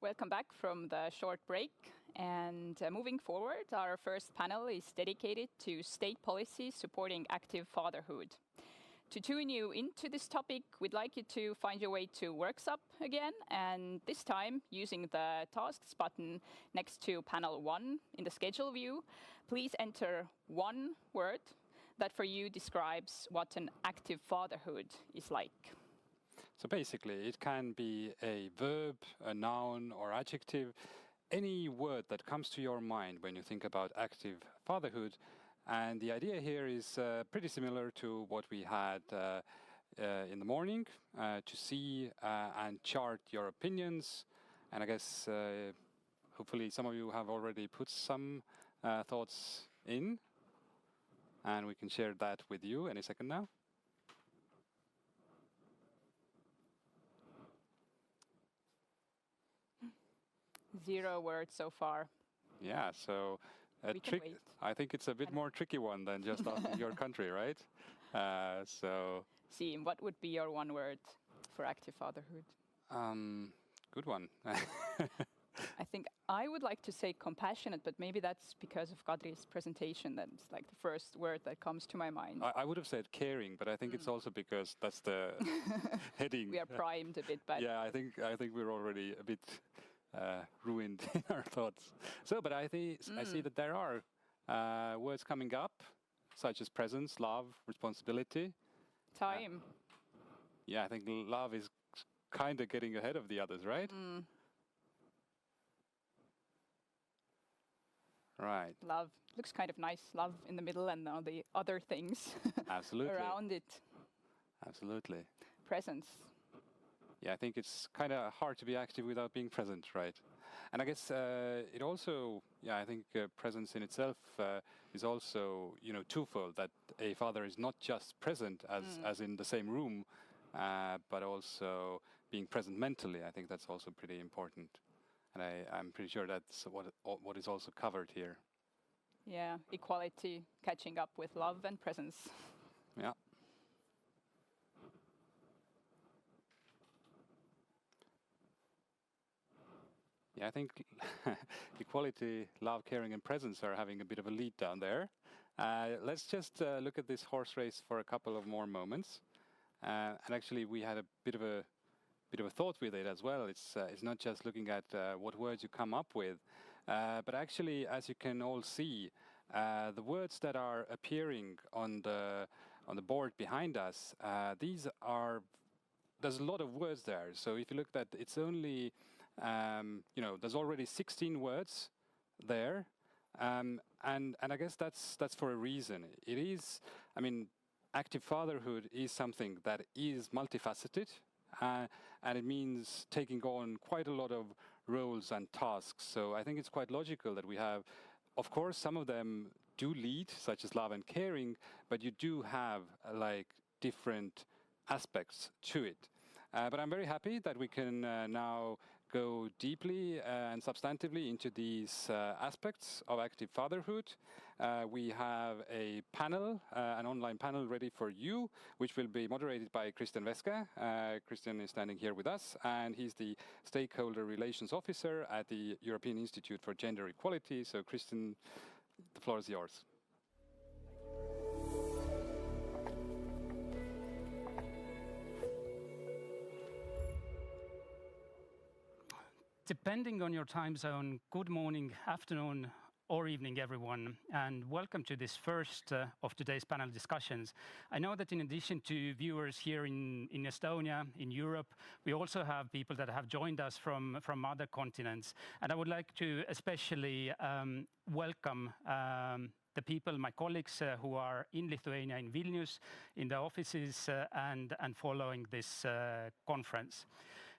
welcome back from the short break. And moving forward, our first panel is dedicated to state policies supporting active fatherhood. To tune you into this topic, we'd like you to find your way to Works Up again, and this time using the Tasks button next to panel 1 in the schedule view, please enter one word that for you describes what an active fatherhood is like. So basically, it can be a verb, a noun, or adjective, any word that comes to your mind when you think about active fatherhood. And the idea here is pretty similar to what we had in the morning, to see and chart your opinions. And I guess hopefully some of you have already put some thoughts in, and we can share that with you any second now. Zero words so far. Yeah, so I think it's a bit more tricky one than just asking your country, right? See, what would be your one word for active fatherhood? Good one. I think I would like to say compassionate, but maybe that's because of Kadri's presentation. That's like the first word that comes to my mind. I would have said caring, but I think it's also because that's the heading. We are primed a bit, but yeah, I think we're already a bit ruined in our thoughts. So, but I see that there are words coming up, such as presence, love, responsibility. Time. Yeah, I think love is kind of getting ahead of the others, right? Right. Love looks kind of nice. Love in the middle and all the other things around it. Absolutely. Presence. Yeah, I think it's kind of hard to be active without being present, right? And I guess it also, I think presence in itself is also, twofold. That a father is not just present as in the same room, but also being present mentally. I think that's also pretty important. And I'm pretty sure that's what is also covered here. Yeah, equality, catching up with love and presence. Yeah. Yeah, I think equality, love, caring, and presence are having a bit of a lead down there. Let's just look at this horse race for a couple of more moments. And actually, we had a bit of a thought with it as well. It's not just looking at what words you come up with, but actually, as you can all see, the words that are appearing on the board behind us, there's a lot of words there. So if you look at it's only, there's already 16 words there. And I guess that's for a reason. It is, active fatherhood is something that is multifaceted. And it means taking on quite a lot of roles and tasks. So I think it's quite logical that we have, of course, some of them do lead, such as love and caring, but you do have different aspects to it. But I'm very happy that we can now go deeply and substantively into these aspects of active fatherhood. We have a panel, an online panel ready for you, which will be moderated by Christian Veske. Christian is standing here with us, and he's the Stakeholder Relations Officer at the European Institute for Gender Equality. So Christian, the floor is yours. Depending on your time zone, good morning, afternoon, or evening, everyone, and welcome to this first of today's panel discussions. I know that in addition to viewers here in Estonia, in Europe, we also have people that have joined us from other continents. And I would like to especially welcome the people, my colleagues who are in Lithuania, in Vilnius, in the offices and following this conference.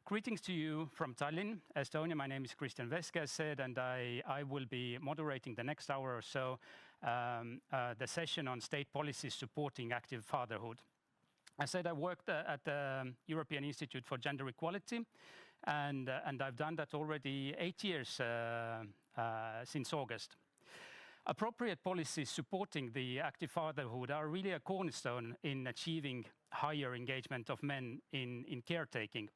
Greetings to you from Tallinn, Estonia. My name is Christian Veske, as said, and I will be moderating the next hour or so the session on state policies supporting active fatherhood. I said I worked at the European Institute for Gender Equality, and I've done that already 8 years since August. Appropriate policies supporting the active fatherhood are really a cornerstone in achieving higher engagement of men in caretaking.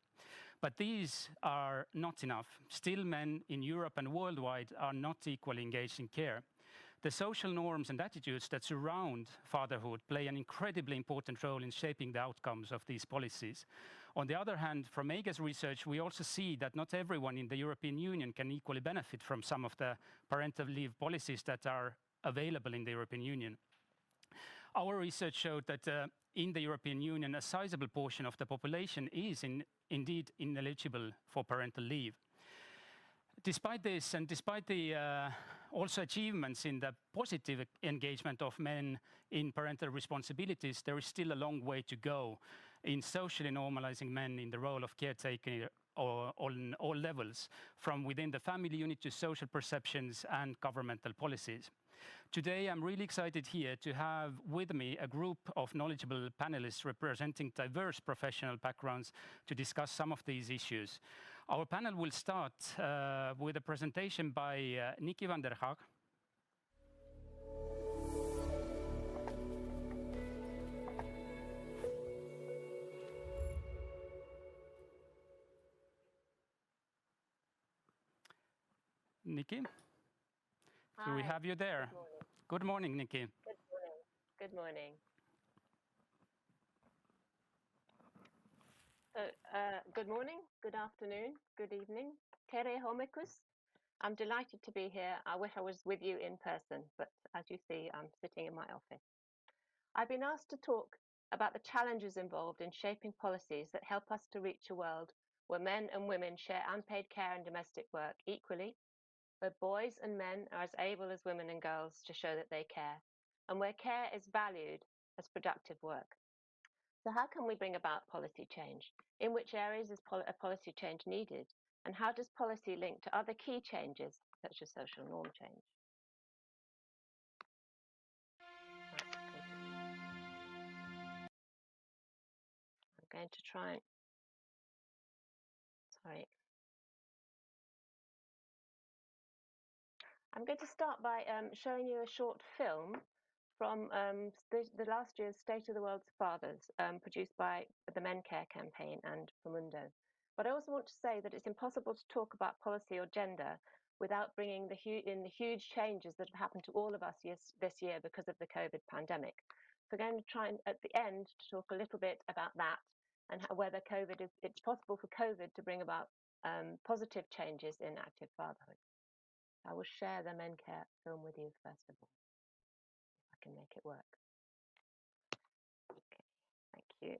But these are not enough. Still, men in Europe and worldwide are not equally engaged in care. The social norms and attitudes that surround fatherhood play an incredibly important role in shaping the outcomes of these policies. On the other hand, from EIGE's research, we also see that not everyone in the European Union can equally benefit from some of the parental leave policies that are available in the European Union. Our research showed that in the European Union, a sizable portion of the population is indeed ineligible for parental leave. Despite this, and despite the also achievements in the positive engagement of men in parental responsibilities, there is still a long way to go in socially normalizing men in the role of caretaker on all levels, from within the family unit to social perceptions and governmental policies. Today, I'm really excited here to have with me a group of knowledgeable panelists representing diverse professional backgrounds to discuss some of these issues. Our panel will start with a presentation by Nicky Van Der Hoek. Nicky, do we have you there? Good morning, Nicky. Good morning. Good morning. So, good morning, good afternoon, good evening. Tere homikus. I'm delighted to be here. I wish I was with you in person, but as you see, I'm sitting in my office. I've been asked to talk about the challenges involved in shaping policies that help us to reach a world where men and women share unpaid care and domestic work equally, where boys and men are as able as women and girls to show that they care, and where care is valued as productive work. So how can we bring about policy change? In which areas is a policy change needed? And how does policy link to other key changes, such as social norm change? I'm going to try and, sorry. I'm going to start by showing you a short film from the last year's State of the World's Fathers, produced by the Men Care campaign and Promundo. But I also want to say that it's impossible to talk about policy or gender without bringing in the huge changes that have happened to all of us this year because of the COVID pandemic. So I'm going to try and, at the end, to talk a little bit about that and whether it's possible for COVID to bring about positive changes in active fatherhood. I will share the Men Care film with you first of all, if I can make it work. Okay, thank you.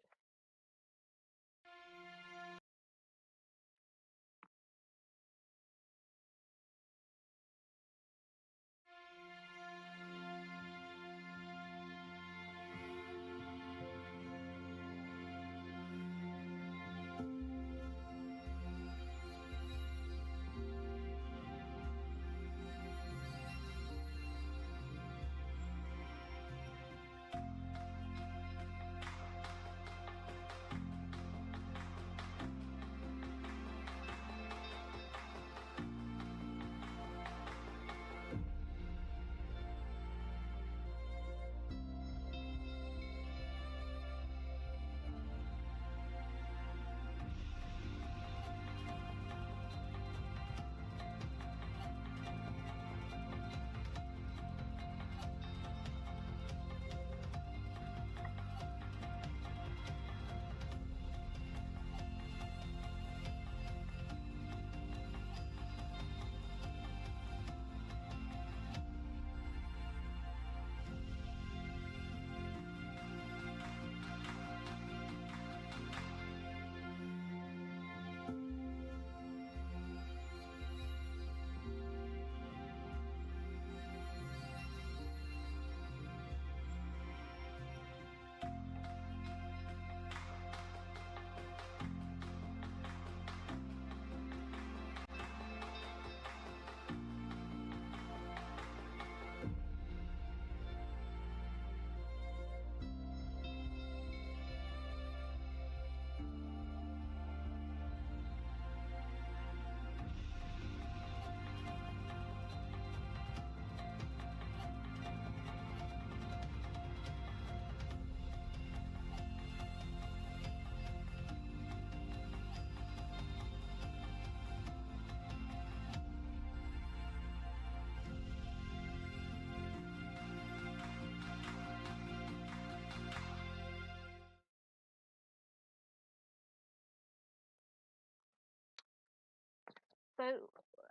So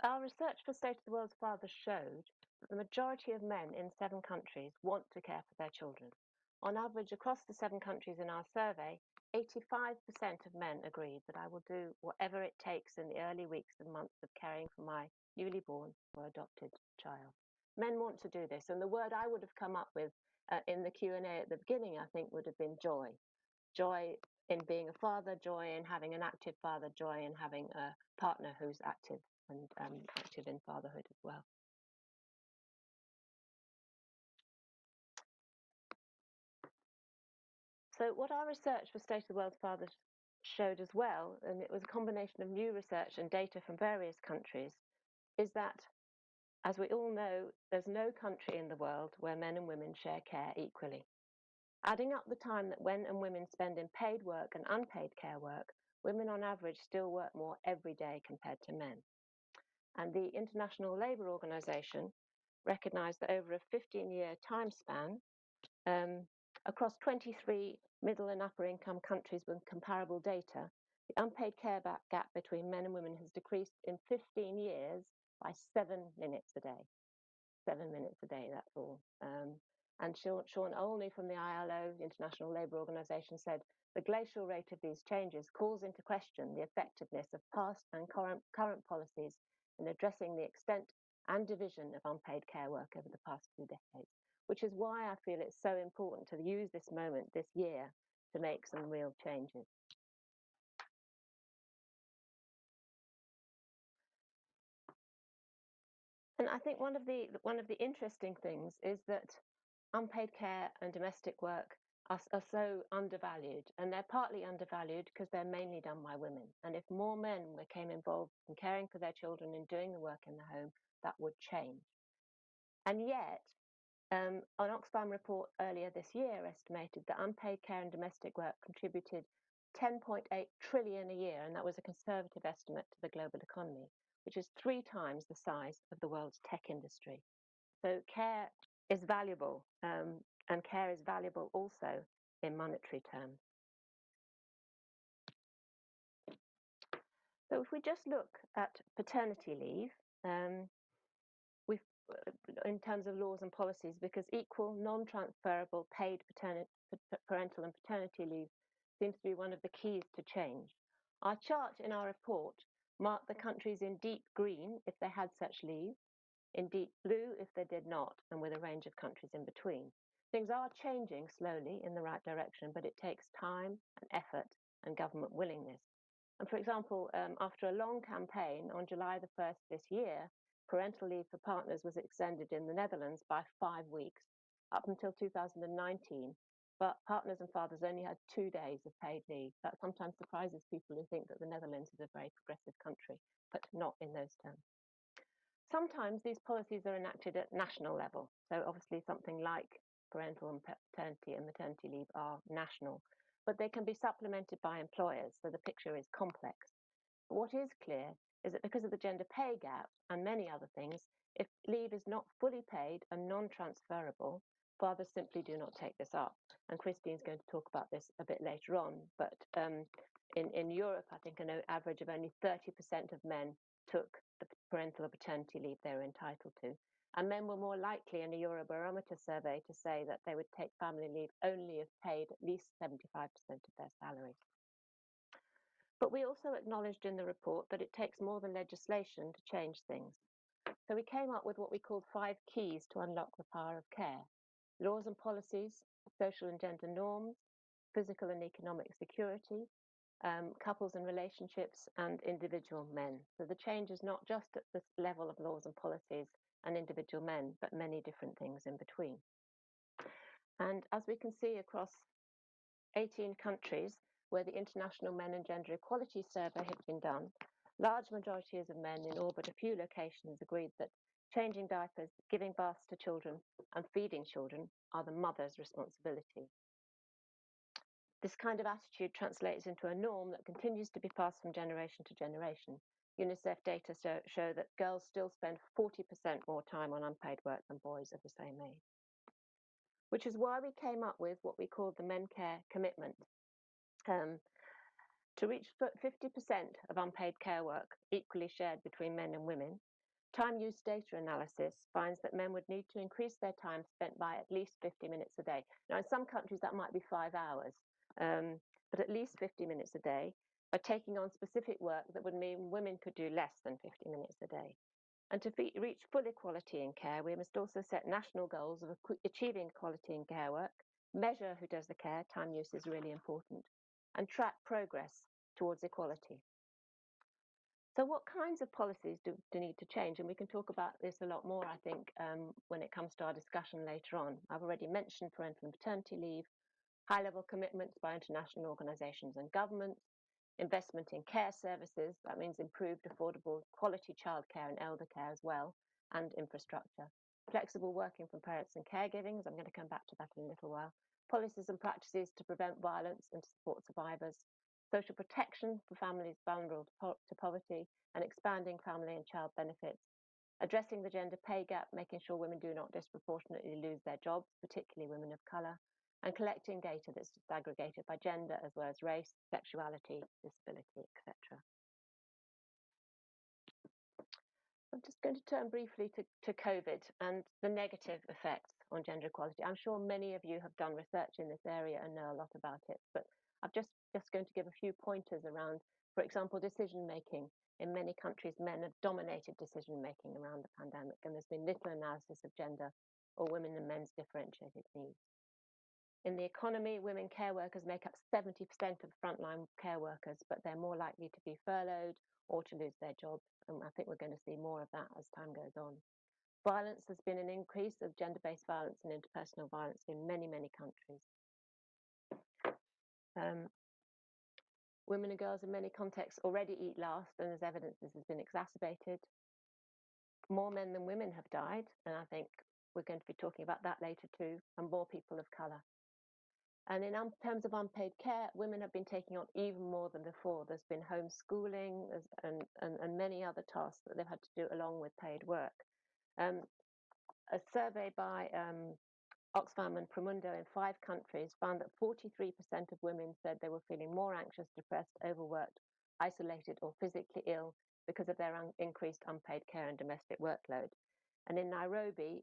our research for State of the World's Fathers showed that the majority of men in 7 countries want to care for their children. On average, across the 7 countries in our survey, 85% of men agreed that I will do whatever it takes in the early weeks and months of caring for my newly born or adopted child. Men want to do this, and the word I would have come up with in the Q&A at the beginning, I think, would have been joy. Joy in being a father, joy in having an active father, joy in having a partner who's active and active in fatherhood as well. So what our research for State of the World's Fathers showed as well, and it was a combination of new research and data from various countries, is that, as we all know, there's no country in the world where men and women share care equally. Adding up the time that men and women spend in paid work and unpaid care work, women on average still work more every day compared to men. And the International Labour Organization recognized that over a 15-year time span, across 23 middle and upper income countries with comparable data, the unpaid care gap between men and women has decreased in 15 years by 7 minutes a day. 7 minutes a day, that's all. And Sean Olney from the ILO, the International Labour Organization, said the glacial rate of these changes calls into question the effectiveness of past and current policies in addressing the extent and division of unpaid care work over the past 2 decades, which is why I feel it's so important to use this moment, this year, to make some real changes. And I think one of the interesting things is that unpaid care and domestic work are so undervalued, and they're partly undervalued because they're mainly done by women. And if more men became involved in caring for their children and doing the work in the home, that would change. And yet, an Oxfam report earlier this year estimated that unpaid care and domestic work contributed 10.8 trillion a year, and that was a conservative estimate to the global economy, which is 3 times the size of the world's tech industry. So care is valuable, and care is valuable also in monetary terms. So if we just look at paternity leave, we've, in terms of laws and policies, because equal, non-transferable paid parental and paternity leave seems to be one of the keys to change. Our chart in our report marked the countries in deep green if they had such leave, in deep blue if they did not, and with a range of countries in between. Things are changing slowly in the right direction, but it takes time and effort and government willingness. And for example, after a long campaign, on July the 1st this year, parental leave for partners was extended in the Netherlands by 5 weeks, up until 2019. But partners and fathers only had 2 days of paid leave. That sometimes surprises people who think that the Netherlands is a very progressive country, but not in those terms. Sometimes these policies are enacted at national level. So obviously something like parental and paternity and maternity leave are national, but they can be supplemented by employers, so the picture is complex. But what is clear is that because of the gender pay gap and many other things, if leave is not fully paid and non-transferable, fathers simply do not take this up. And Christine's going to talk about this a bit later on, but in Europe, I think an average of only 30% of men took the parental or paternity leave they were entitled to. And men were more likely in a Eurobarometer survey to say that they would take family leave only if paid at least 75% of their salary. But we also acknowledged in the report that it takes more than legislation to change things. So we came up with what we called 5 keys to unlock the power of care: laws and policies, social and gender norms, physical and economic security, couples and relationships, and individual men. So the change is not just at this level of laws and policies and individual men, but many different things in between. And as we can see across 18 countries where the International Men and Gender Equality Survey had been done, large majorities of men in all but a few locations agreed that changing diapers, giving birth to children, and feeding children are the mother's responsibility. This kind of attitude translates into a norm that continues to be passed from generation to generation. UNICEF data show that girls still spend 40% more time on unpaid work than boys of the same age. Which is why we came up with what we called the Men Care Commitment. To reach 50% of unpaid care work equally shared between men and women, time use data analysis finds that men would need to increase their time spent by at least 50 minutes a day. Now, in some countries, that might be 5 hours, but at least 50 minutes a day by taking on specific work that would mean women could do less than 50 minutes a day. And to reach full equality in care, we must also set national goals of achieving equality in care work, measure who does the care, time use is really important, and track progress towards equality. So what kinds of policies do need to change? And we can talk about this a lot more, I think, when it comes to our discussion later on. I've already mentioned parental and paternity leave, high-level commitments by international organisations and governments, investment in care services, that means improved, affordable, quality childcare and elder care as well, and infrastructure. Flexible working for parents and caregiving, I'm going to come back to that in a little while. Policies and practices to prevent violence and to support survivors. Social protection for families vulnerable to poverty and expanding family and child benefits. Addressing the gender pay gap, making sure women do not disproportionately lose their jobs, particularly women of colour, and collecting data that's disaggregated by gender as well as race, sexuality, disability, etc. I'm just going to turn briefly to COVID and the negative effects on gender equality. I'm sure many of you have done research in this area and know a lot about it, but I'm just going to give a few pointers around, for example, decision making. In many countries, men have dominated decision making around the pandemic, and there's been little analysis of gender or women and men's differentiated needs. In the economy, women care workers make up 70% of frontline care workers, but they're more likely to be furloughed or to lose their jobs. And I think we're going to see more of that as time goes on. Violence, has been an increase of gender-based violence and interpersonal violence in many, many countries. Women and girls in many contexts already eat last, and as evidence, this has been exacerbated. More men than women have died, and I think we're going to be talking about that later too, and more people of colour. And in terms of unpaid care, women have been taking on even more than before. There's been homeschooling and many other tasks that they've had to do along with paid work. A survey by Oxfam and Promundo in 5 countries found that 43% of women said they were feeling more anxious, depressed, overworked, isolated, or physically ill because of their increased unpaid care and domestic workload. And in Nairobi,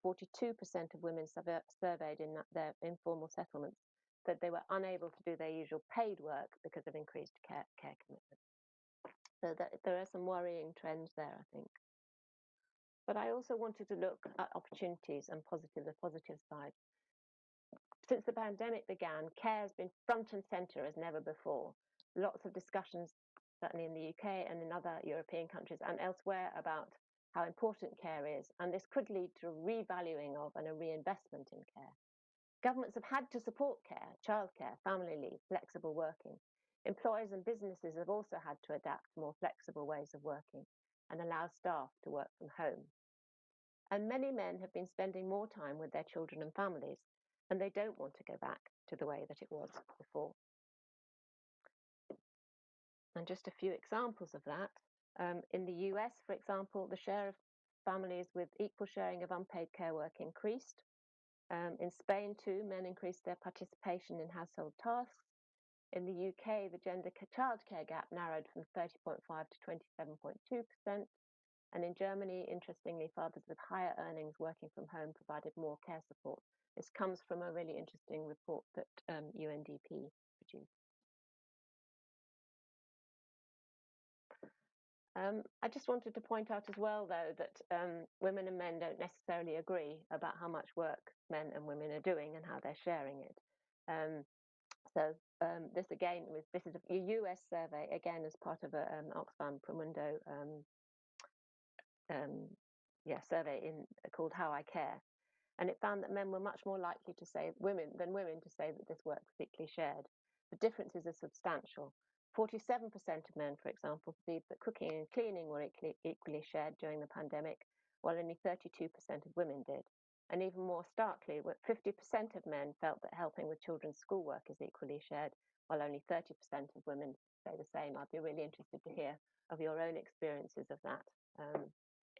42% of women surveyed in their informal settlements said they were unable to do their usual paid work because of increased care commitment. So there are some worrying trends there, I think. But I also wanted to look at opportunities and the positive side. Since the pandemic began, care has been front and centre as never before. Lots of discussions, certainly in the UK and in other European countries and elsewhere, about how important care is, and this could lead to a revaluing of and a reinvestment in care. Governments have had to support care, childcare, family leave, flexible working. Employers and businesses have also had to adapt to more flexible ways of working and allow staff to work from home. And many men have been spending more time with their children and families, and they don't want to go back to the way that it was before. And just a few examples of that. In the US, for example, the share of families with equal sharing of unpaid care work increased. In Spain, too, men increased their participation in household tasks. In the UK, the gender childcare gap narrowed from 30.5% to 27.2%. And in Germany, interestingly, fathers with higher earnings working from home provided more care support. This comes from a really interesting report that UNDP produced. I just wanted to point out as well, though, that women and men don't necessarily agree about how much work men and women are doing and how they're sharing it. This is a US survey, again, as part of an Oxfam Promundo survey called How I Care. And it found that men were much more likely to say women to say that this work was equally shared. The differences are substantial. 47% of men, for example, believed that cooking and cleaning were equally shared during the pandemic, while only 32% of women did. And even more starkly, 50% of men felt that helping with children's schoolwork is equally shared, while only 30% of women say the same. I'd be really interested to hear of your own experiences of that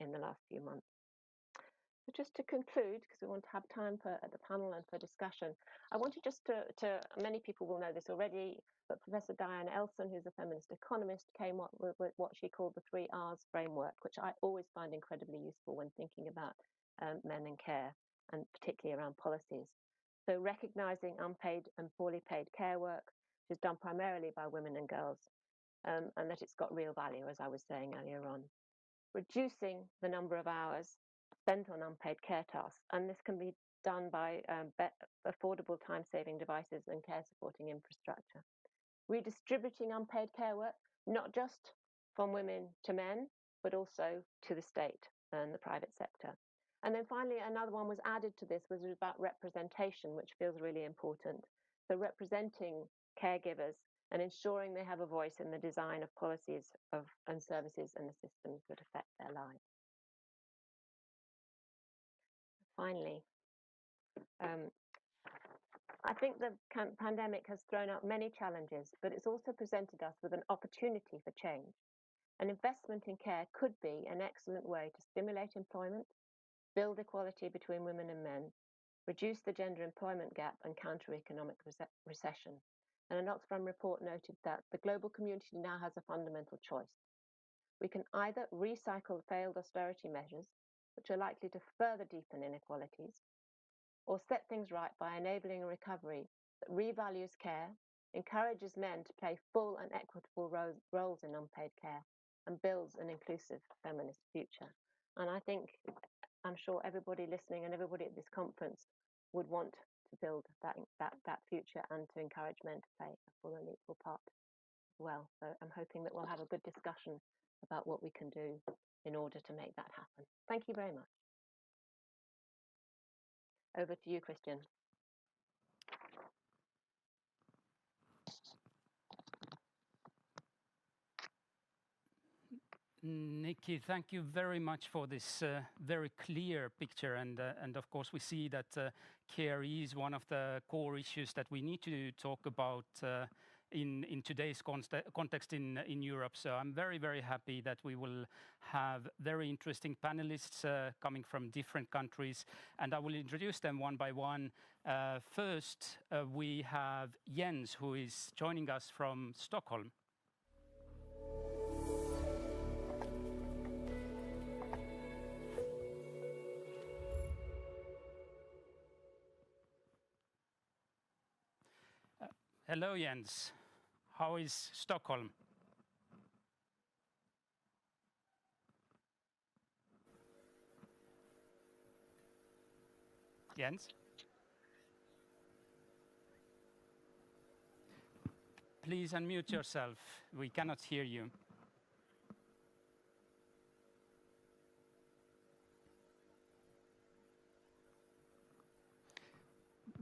in the last few months. So just to conclude, because we want to have time for the panel and for discussion, I wanted just to many people will know this already, but Professor Diane Elson, who's a feminist economist, came up with what she called the 3 R's framework, which I always find incredibly useful when thinking about men and care, and particularly around policies. So recognizing unpaid and poorly paid care work, which is done primarily by women and girls, and that it's got real value, as I was saying earlier on. Reducing the number of hours spent on unpaid care tasks, and this can be done by affordable time-saving devices and care-supporting infrastructure. Redistributing unpaid care work, not just from women to men, but also to the state and the private sector. And then finally, another one was added to this, was about representation, which feels really important. So representing caregivers and ensuring they have a voice in the design of policies and services and the systems that affect their lives. Finally, I think the pandemic has thrown up many challenges, but it's also presented us with an opportunity for change. An investment in care could be an excellent way to stimulate employment, build equality between women and men, reduce the gender employment gap, and counter economic recession. And an Oxfam report noted that the global community now has a fundamental choice. We can either recycle failed austerity measures, which are likely to further deepen inequalities, or set things right by enabling a recovery that revalues care, encourages men to play full and equitable roles in unpaid care, and builds an inclusive feminist future. And I think, I'm sure everybody listening and everybody at this conference would want to build that future and to encourage men to play a full and equal part as well. So I'm hoping that we'll have a good discussion about what we can do in order to make that happen. Thank you very much. Over to you, Christian. Nicky, thank you very much for this very clear picture, and of course we see that care is one of the core issues that we need to talk about in today's context in Europe. So I'm very happy that we will have very interesting panelists coming from different countries, and I will introduce them one by one. First, we have Jens, who is joining us from Stockholm. Hello, Jens. How is Stockholm? Jens? Please unmute yourself. We cannot hear you.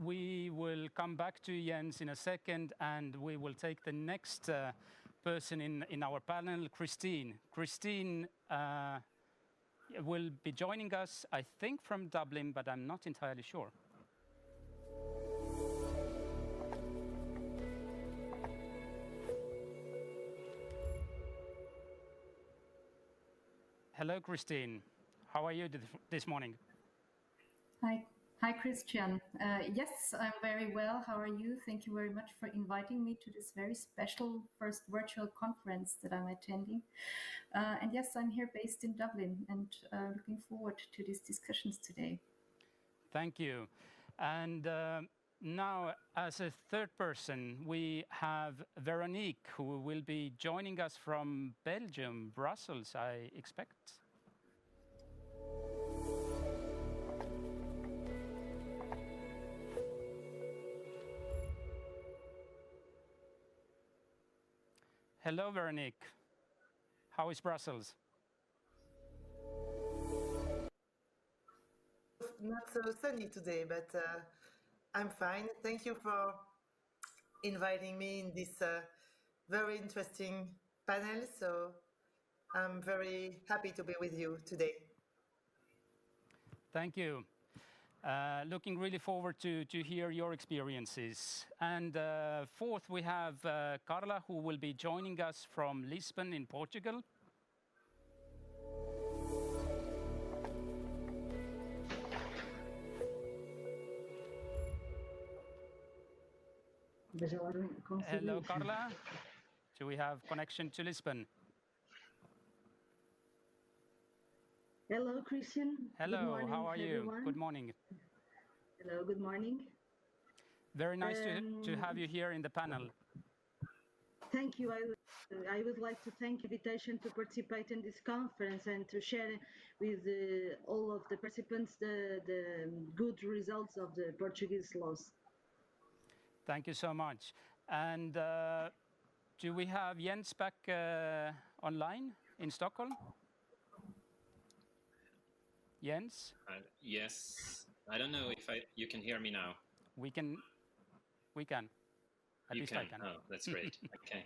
We will come back to Jens in a second, and we will take the next person in our panel, Christine. Christine will be joining us, I think, from Dublin, but I'm not entirely sure. Hello, Christine. How are you this morning? Hi, Christian. Yes, I'm very well. How are you? Thank you very much for inviting me to this very special first virtual conference that I'm attending. And yes, I'm here based in Dublin and looking forward to these discussions today. Thank you. And now, as a third person, we have Veronique, who will be joining us from Belgium, Brussels, I expect. Hello, Veronique. How is Brussels? Not so sunny today, but I'm fine. Thank you for inviting me in this very interesting panel. So I'm very happy to be with you today. Thank you. Looking really forward to hear your experiences. And fourth, we have Carla, who will be joining us from Lisbon in Portugal. Hello, Carla. Do we have connection to Lisbon? Hello, Christian. Hello, good morning, how are you? Everyone. Good morning. Hello, good morning. Very nice to have you here in the panel. Thank you. I would like to thank the invitation to participate in this conference and to share with all of the participants the good results of the Portuguese laws. Thank you so much. And do we have Jens back online in Stockholm? Jens? Yes. I don't know if you can hear me now. We can. At least I can. Oh, that's great. Okay.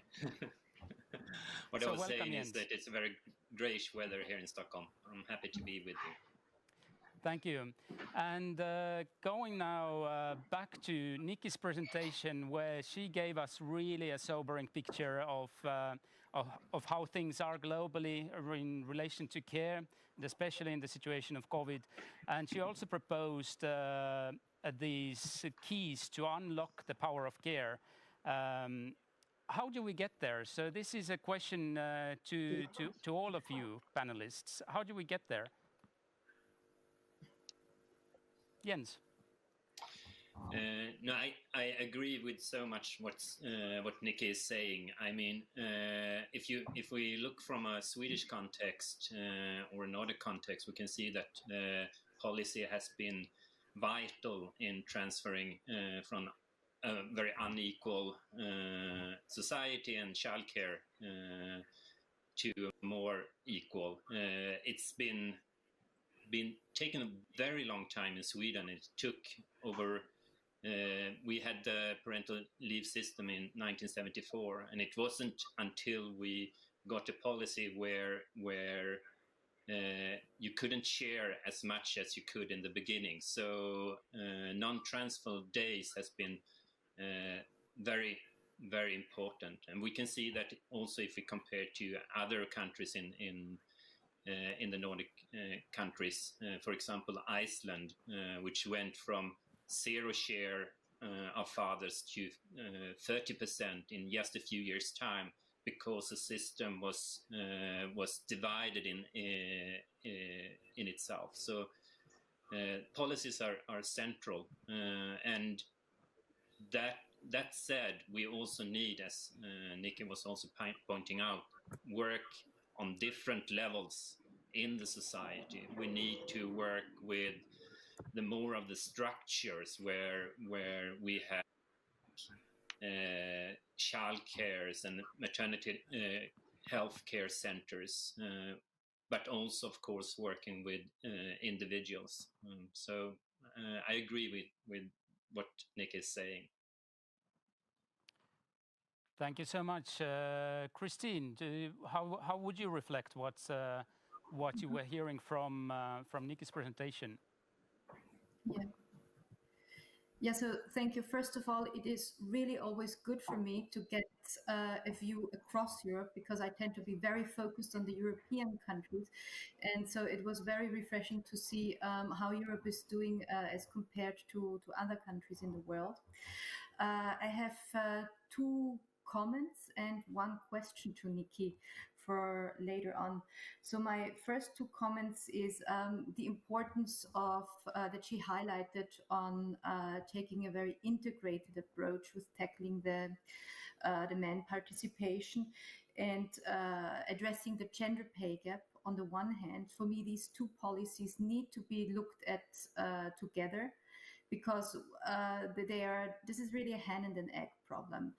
What I was saying is that it's a very grayish weather here in Stockholm. I'm happy to be with you. Thank you. And going now back to Nicky's presentation, where she gave us really a sobering picture of how things are globally in relation to care, and especially in the situation of COVID. And she also proposed these keys to unlock the power of care. How do we get there? So this is a question to all of you panelists. How do we get there? Jens. No, I agree with so much what Nicky is saying. I mean, if we look from a Swedish context or another context, we can see that policy has been vital in transferring from a very unequal society and childcare to a more equal. It's been taken a very long time in Sweden. It took over. We had the parental leave system in 1974, and it wasn't until we got a policy where you couldn't share as much as you could in the beginning. So non-transfer days has been very, very important, and we can see that also if we compare to other countries in the Nordic countries, for example, Iceland, which went from zero share of fathers to 30% in just a few years' time, because the system was divided in itself. So policies are central, and that said, we also need, as Nicky was also pointing out, work on different levels in the society. We need to work with the more of the structures where we have child cares and maternity health care centers, but also, of course, working with individuals. So I agree with what Nick is saying. Thank you so much. Christine, how would you reflect what you were hearing from Nicky's presentation? Yeah, so thank you. First of all, it is really always good for me to get a view across Europe, because I tend to be very focused on the European countries. And so it was very refreshing to see how Europe is doing as compared to other countries in the world. I have two comments and one question to Nicky for later on. So my first two comments is the importance of that she highlighted on taking a very integrated approach with tackling the man participation and addressing the gender pay gap. On the one hand, for me, these two policies need to be looked at together, because this is really a hen and an egg problem.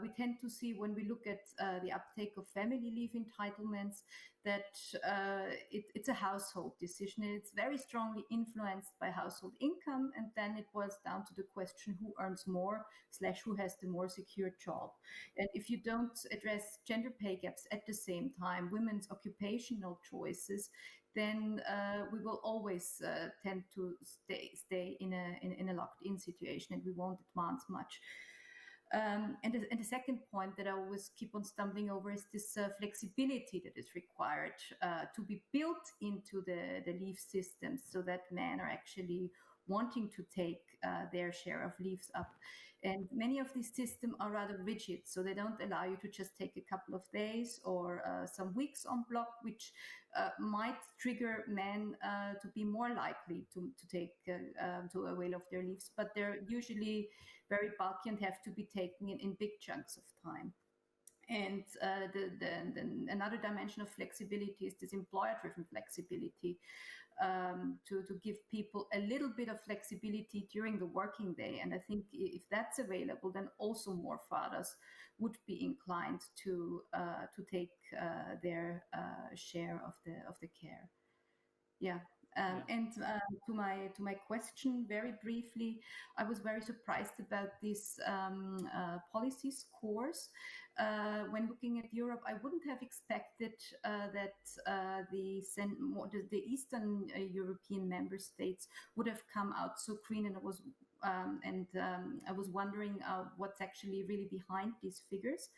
We tend to see, when we look at the uptake of family leave entitlements, that it's a household decision. It's very strongly influenced by household income, and then it boils down to the question who earns more / who has the more secure job. And if you don't address gender pay gaps at the same time, women's occupational choices, then we will always tend to stay in a locked-in situation, and we won't advance much. And the second point that I always keep on stumbling over is this flexibility that is required to be built into the leave systems, so that men are actually wanting to take their share of leaves up. And many of these systems are rather rigid, so they don't allow you to just take a couple of days or some weeks on block, which might trigger men to be more likely to take to avail of their leaves. But they're usually very bulky and have to be taken in big chunks of time. And another dimension of flexibility is this employer-driven flexibility, to give people a little bit of flexibility during the working day. And I think if that's available, then also more fathers would be inclined to take their share of the care. Yeah. And to my question, very briefly, I was very surprised about this policy scores. When looking at Europe, I wouldn't have expected that the Eastern European member states would have come out so green, and I was wondering what's actually really behind these figures.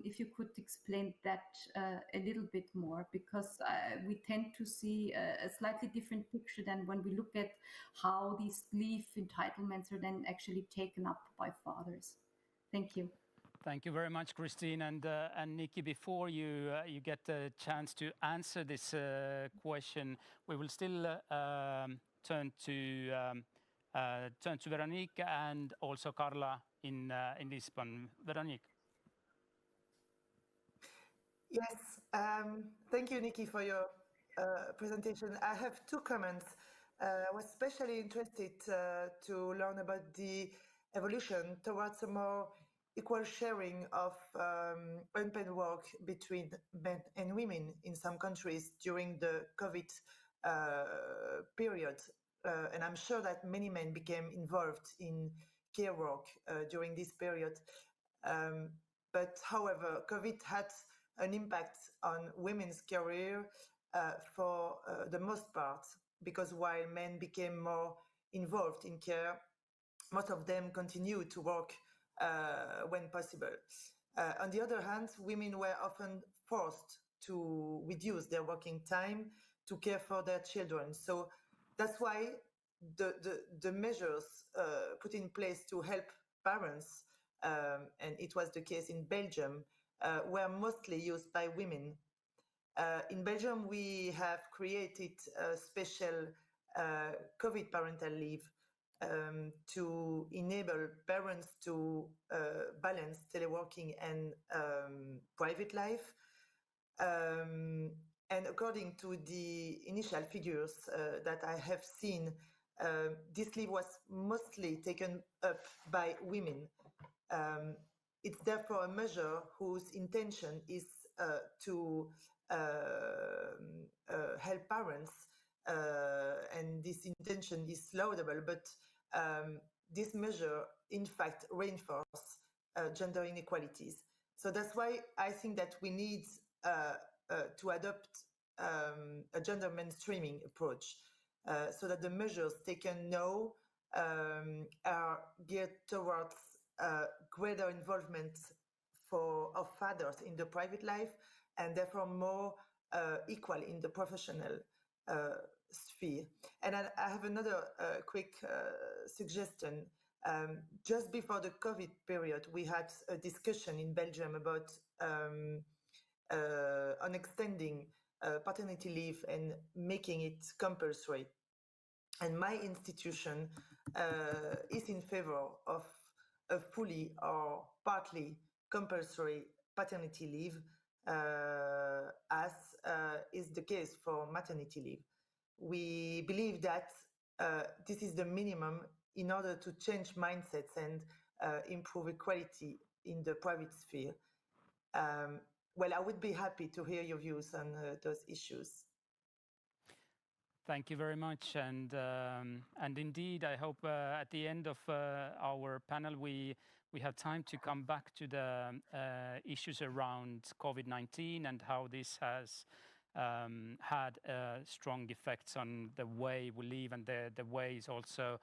If you could explain that a little bit more, because we tend to see a slightly different picture than when we look at how these leave entitlements are then actually taken up by fathers. Thank you. Thank you very much, Christine. And Nicky, before you get a chance to answer this question, we will still turn to Veronique and also Carla in Lisbon. Veronique. Yes, thank you, Nicky, for your presentation. I have two comments. I was especially interested to learn about the evolution towards a more equal sharing of unpaid work between men and women in some countries during the COVID period. And I'm sure that many men became involved in care work during this period. But however, COVID had an impact on women's career for the most part, because while men became more involved in care, most of them continued to work when possible. On the other hand, women were often forced to reduce their working time to care for their children. So that's why the measures put in place to help parents, and it was the case in Belgium, were mostly used by women. In Belgium, we have created a special COVID parental leave to enable parents to balance teleworking and private life. And according to the initial figures that I have seen, this leave was mostly taken up by women. It's therefore a measure whose intention is to help parents, and this intention is laudable, but this measure in fact reinforces gender inequalities. So that's why I think that we need to adopt a gender mainstreaming approach, so that the measures taken now are geared towards greater involvement of fathers in the private life, and therefore more equal in the professional sphere. And I have another quick suggestion. Just before the COVID period, we had a discussion in Belgium about on extending paternity leave and making it compulsory. And my institution is in favor of a fully or partly compulsory paternity leave, as is the case for maternity leave. We believe that this is the minimum in order to change mindsets and improve equality in the private sphere. Well, I would be happy to hear your views on those issues. Thank you very much, and indeed, I hope at the end of our panel we have time to come back to the issues around COVID-19 and how this has had strong effects on the way we live and the ways also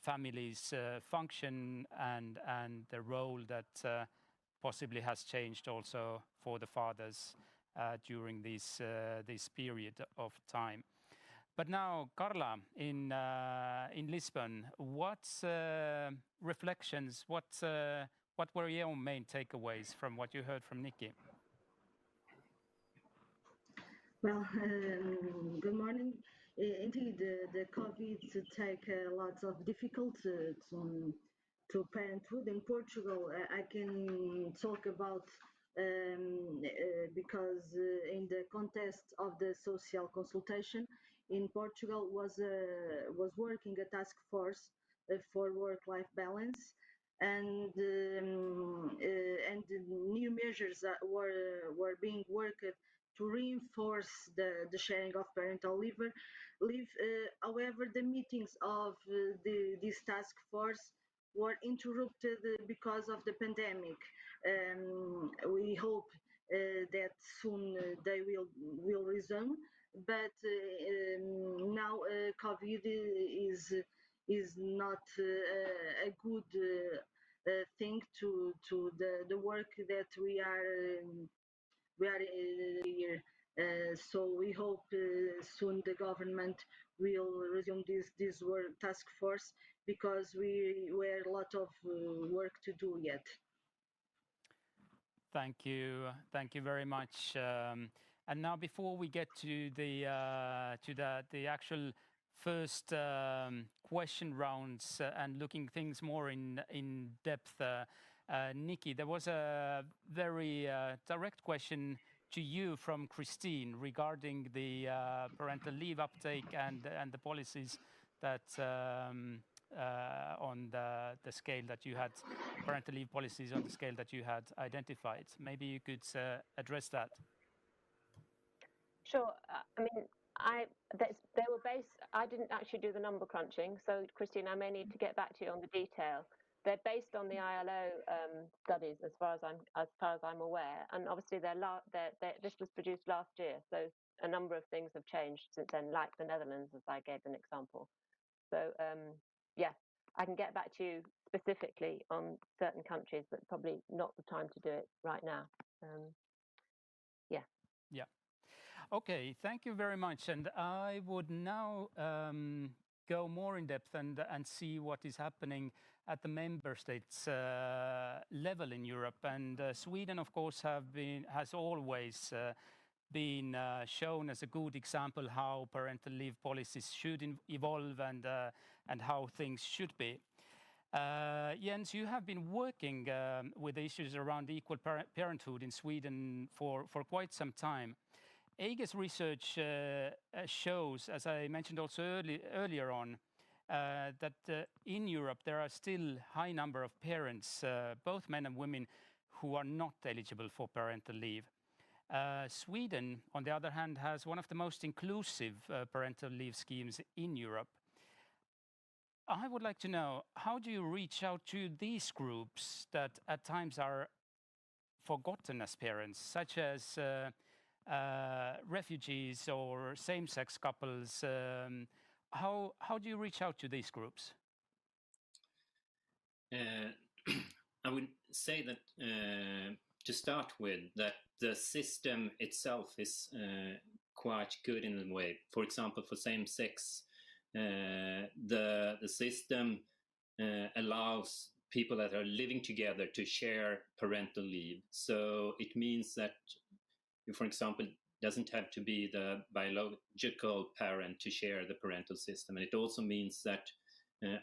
families function, and the role that possibly has changed also for the fathers during this period of time. But now, Carla, in Lisbon, what's reflections? What were your main takeaways from what you heard from Nicky? Well, good morning. Indeed, the COVID take lots of difficulty to parenthood in Portugal. I can talk about because in the context of the social consultation in Portugal was working a task force for work-life balance, and new measures were being worked to reinforce the sharing of parental leave. However, the meetings of this task force were interrupted because of the pandemic. We hope that soon they will resume, but now COVID is not a good thing to the work that we are here. So we hope soon the government will resume this work task force, because we have a lot of work to do yet. Thank you very much. And now, before we get to the actual first question rounds and looking things more in depth, Nicky, there was a very direct question to you from Christine regarding the parental leave uptake and the policies that on the scale that you had, parental leave policies on the scale that you had identified. Maybe you could address that. Sure. I mean, they were based. I didn't actually do the number crunching, so Christine, I may need to get back to you on the detail. They're based on the ILO studies, as far as I'm aware, and obviously this was produced last year, so a number of things have changed since then, like the Netherlands, as I gave an example. So yeah, I can get back to you specifically on certain countries, but probably not the time to do it right now. Yeah. Yeah. Okay, thank you very much. And I would now go more in depth and see what is happening at the member states level in Europe. And Sweden, of course, has always been shown as a good example how parental leave policies should evolve and how things should be. Jens, you have been working with issues around equal parenthood in Sweden for quite some time. EIGE's research shows, as I mentioned also earlier on, that in Europe there are still high number of parents, both men and women, who are not eligible for parental leave. Sweden, on the other hand, has one of the most inclusive parental leave schemes in Europe. I would like to know, how do you reach out to these groups that at times are forgotten as parents, such as refugees or same-sex couples? How do you reach out to these groups? I would say that to start with, that the system itself is quite good in a way. For example, for same-sex, the system allows people that are living together to share parental leave. So it means that, for example, doesn't have to be the biological parent to share the parental system. And it also means that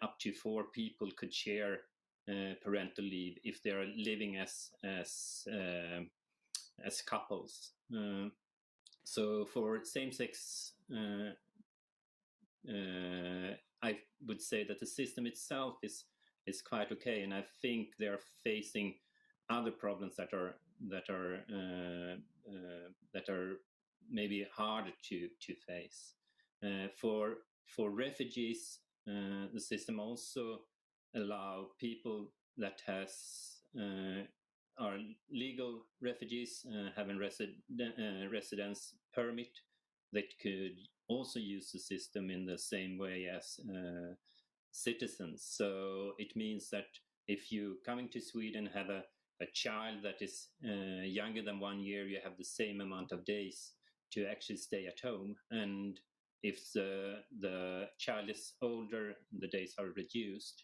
up to 4 people could share parental leave if they are living as couples. So for same-sex, I would say that the system itself is quite okay, and I think they're facing other problems that are maybe harder to face. For refugees, the system also allow people that are legal refugees, having residence permit, that could also use the system in the same way as citizens. So it means that if you coming to Sweden have a child that is younger than 1 year, you have the same amount of days to actually stay at home. And if the child is older, the days are reduced.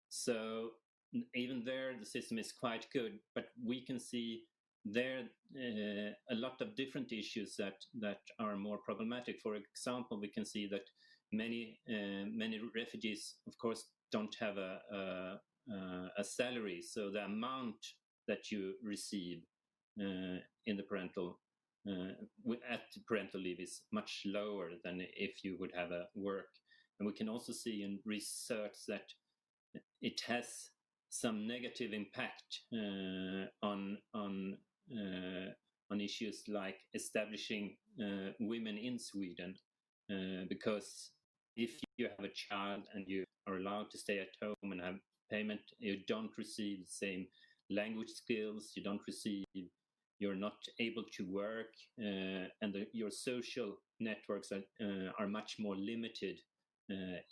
So even there, the system is quite good, but we can see there a lot of different issues that are more problematic. For example, we can see that many refugees, of course, don't have a salary, so the amount that you receive in the parental at parental leave is much lower than if you would have a work. And we can also see in research that it has some negative impact on issues like establishing women in Sweden, because if you have a child and you are allowed to stay at home and have payment, you don't receive the same language skills, you're not able to work, and your social networks are much more limited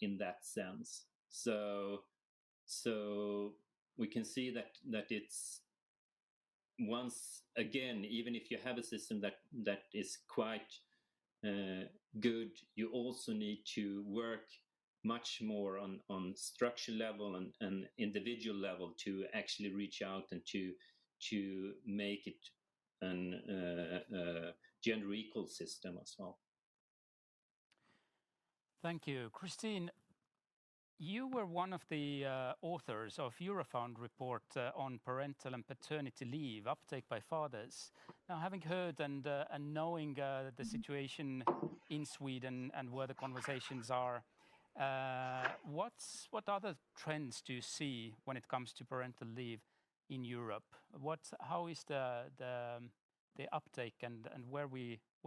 in that sense. So we can see that it's, once again, even if you have a system that is quite good, you also need to work much more on structure level and individual level to actually reach out and to make it an gender equal system as well. Thank you. Christine, you were one of the authors of Eurofound report on parental and paternity leave uptake by fathers. Now, having heard and knowing the situation in Sweden and where the conversations are, what other trends do you see when it comes to parental leave in Europe? How is the uptake and where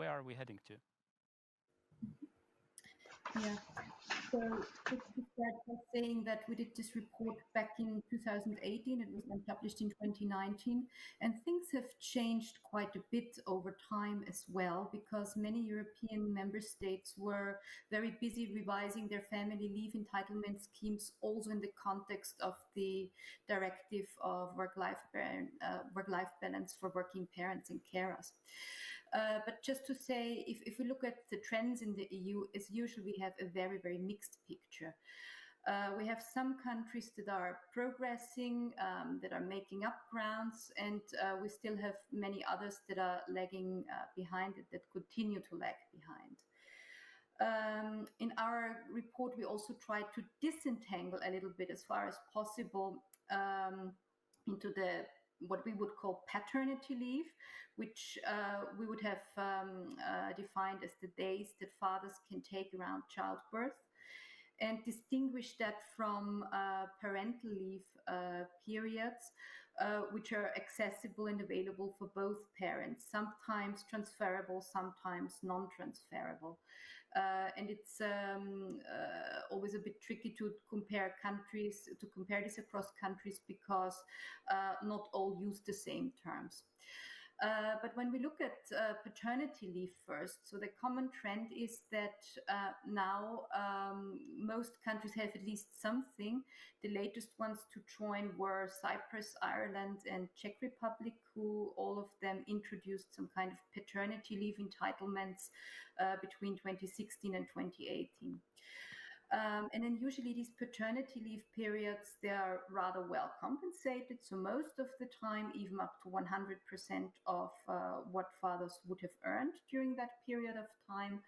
are we heading to? Yeah. So just to start by saying that we did this report back in 2018. It was then published in 2019, and things have changed quite a bit over time as well, because many European member states were very busy revising their family leave entitlement schemes, also in the context of the directive of work-life balance for working parents and carers. But just to say, if we look at the trends in the EU, as usual, we have a very, very mixed picture. We have some countries that are progressing, that are making up grounds, and we still have many others that are lagging behind, that continue to lag behind. In our report, we also tried to disentangle a little bit, as far as possible, into what we would call paternity leave, which we would have defined as the days that fathers can take around childbirth, and distinguish that from parental leave periods, which are accessible and available for both parents, sometimes transferable, sometimes non-transferable. And it's always a bit tricky to compare this across countries, because not all use the same terms. But when we look at paternity leave first, so the common trend is that now most countries have at least something. The latest ones to join were Cyprus, Ireland, and Czech Republic, who all of them introduced some kind of paternity leave entitlements between 2016 and 2018. And then usually these paternity leave periods, they are rather well compensated. So most of the time, even up to 100% of what fathers would have earned during that period of time.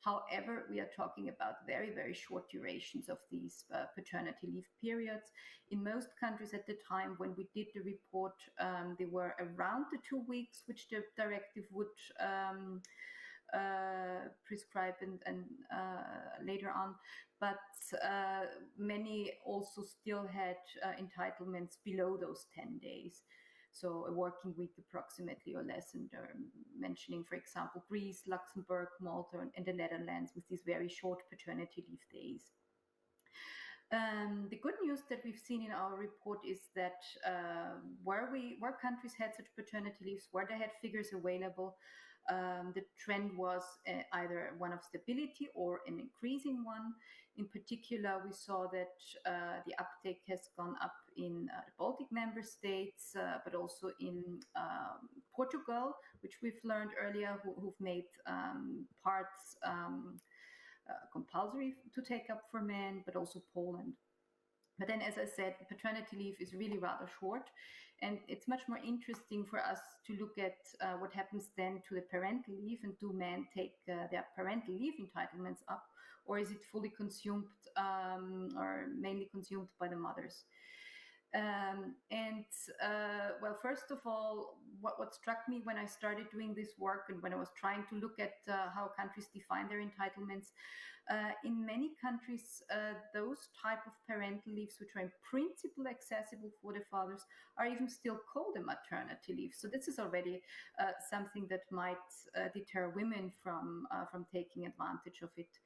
However, we are talking about very, very short durations of these paternity leave periods. In most countries at the time when we did the report, they were around the 2 weeks, which the directive would prescribe and later on. But many also still had entitlements below those 10 days. So a working week approximately or less, and mentioning, for example, Greece, Luxembourg, Malta, and the Netherlands with these very short paternity leave days. The good news that we've seen in our report is that where countries had such paternity leaves, where they had figures available, the trend was either one of stability or an increasing one. In particular, we saw that the uptake has gone up in the Baltic member states, but also in Portugal, which we've learned earlier, who've made parts compulsory to take up for men, but also Poland. But then, as I said, paternity leave is really rather short, and it's much more interesting for us to look at what happens then to the parental leave, and do men take their parental leave entitlements up, or is it fully consumed or mainly consumed by the mothers? Well, first of all, what struck me when I started doing this work and when I was trying to look at how countries define their entitlements, in many countries, those type of parental leaves, which are in principle accessible for the fathers, are even still called a maternity leave. So this is already something that might deter women from taking advantage of it.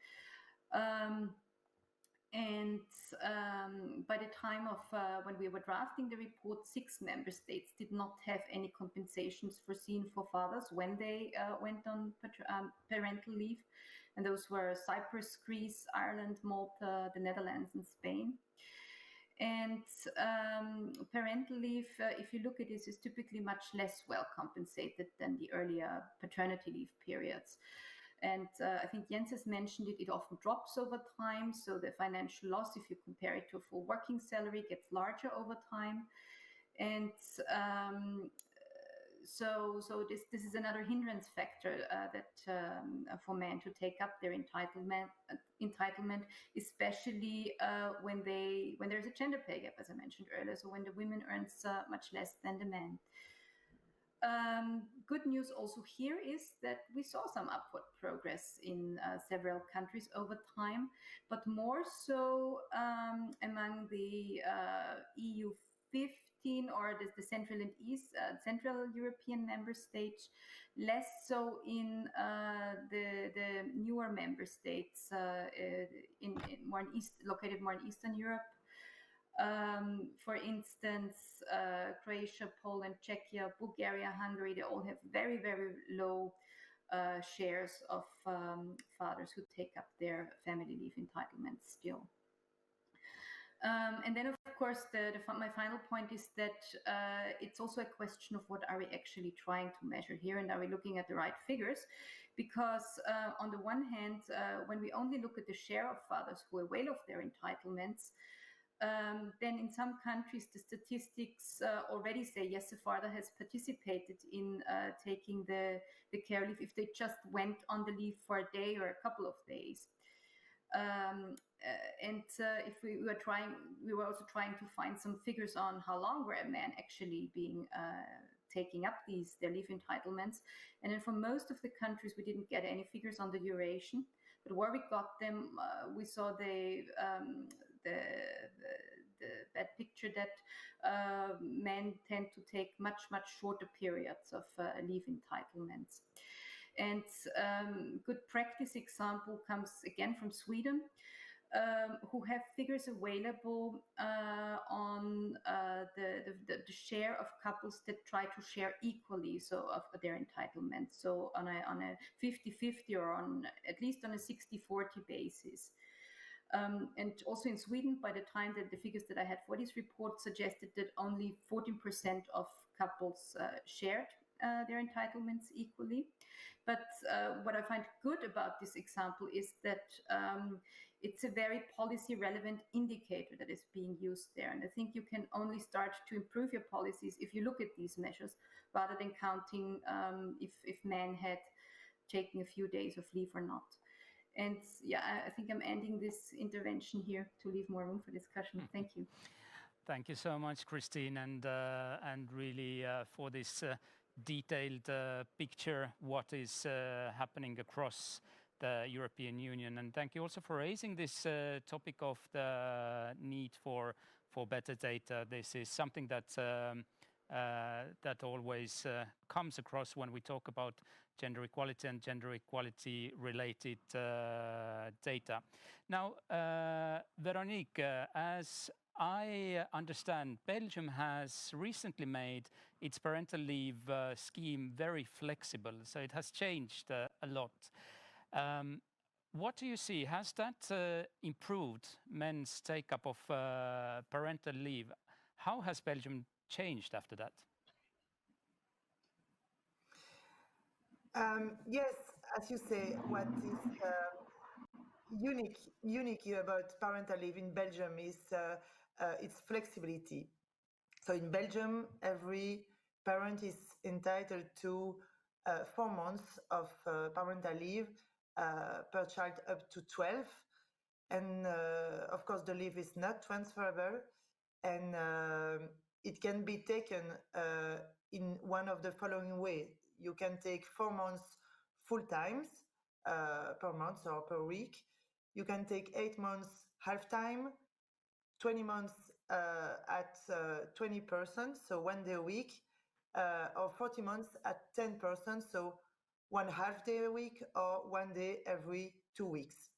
By the time of when we were drafting the report, 6 member states did not have any compensations foreseen for fathers when they went on parental leave. And those were Cyprus, Greece, Ireland, Malta, the Netherlands, and Spain. And parental leave, if you look at this, is typically much less well compensated than the earlier paternity leave periods. And I think Jens has mentioned it, it often drops over time. So the financial loss, if you compare it to a full working salary, gets larger over time. And so this is another hindrance factor that for men to take up their entitlement, especially when there's a gender pay gap, as I mentioned earlier. So when the women earns much less than the men. Good news also here is that we saw some upward progress in several countries over time, but more so among the EU 15 or the Central and East Central European member states, less so in the newer member states located more in Eastern Europe. For instance, Croatia, Poland, Czechia, Bulgaria, Hungary, they all have very, very low shares of fathers who take up their family leave entitlements still. And then, of course, my final point is that it's also a question of what are we actually trying to measure here, and are we looking at the right figures? Because on the one hand, when we only look at the share of fathers who avail of their entitlements, then in some countries the statistics already say yes, the father has participated in taking the care leave if they just went on the leave for a day or a couple of days. If we were also trying to find some figures on how long were a man actually being taking up their leave entitlements. And then for most of the countries, we didn't get any figures on the duration. But where we got them, we saw that picture that men tend to take much, much shorter periods of leave entitlements. And good practice example comes again from Sweden, who have figures available on the share of couples that try to share equally of their entitlements. So on a 50-50 or on at least on a 60-40 basis. And also in Sweden, by the time that the figures that I had for this report suggested that only 14% of couples shared their entitlements equally. But what I find good about this example is that it's a very policy relevant indicator that is being used there. And I think you can only start to improve your policies if you look at these measures rather than counting if men had taken a few days of leave or not. And yeah, I think I'm ending this intervention here to leave more room for discussion. Thank you. Thank you so much, Christine, and really for this detailed picture what is happening across the European Union. And thank you also for raising this topic of the need for better data. This is something that always comes across when we talk about gender equality and gender equality related data. Now, Veronique, as I understand, Belgium has recently made its parental leave scheme very flexible, so it has changed a lot. What do you see? Has that improved men's take-up of parental leave? How has Belgium changed after that? Yes, as you say, what is unique about parental leave in Belgium is its flexibility. So in Belgium, every parent is entitled to 4 months of parental leave per child up to 12. And of course, the leave is not transferable, and it can be taken in one of the following ways. You can take 4 months full times per month or per week. You can take 8 months half time, 20 months at 20%, so 1 day a week, or 40 months at 10%, so 1/2 day a week or 1 day every 2 weeks.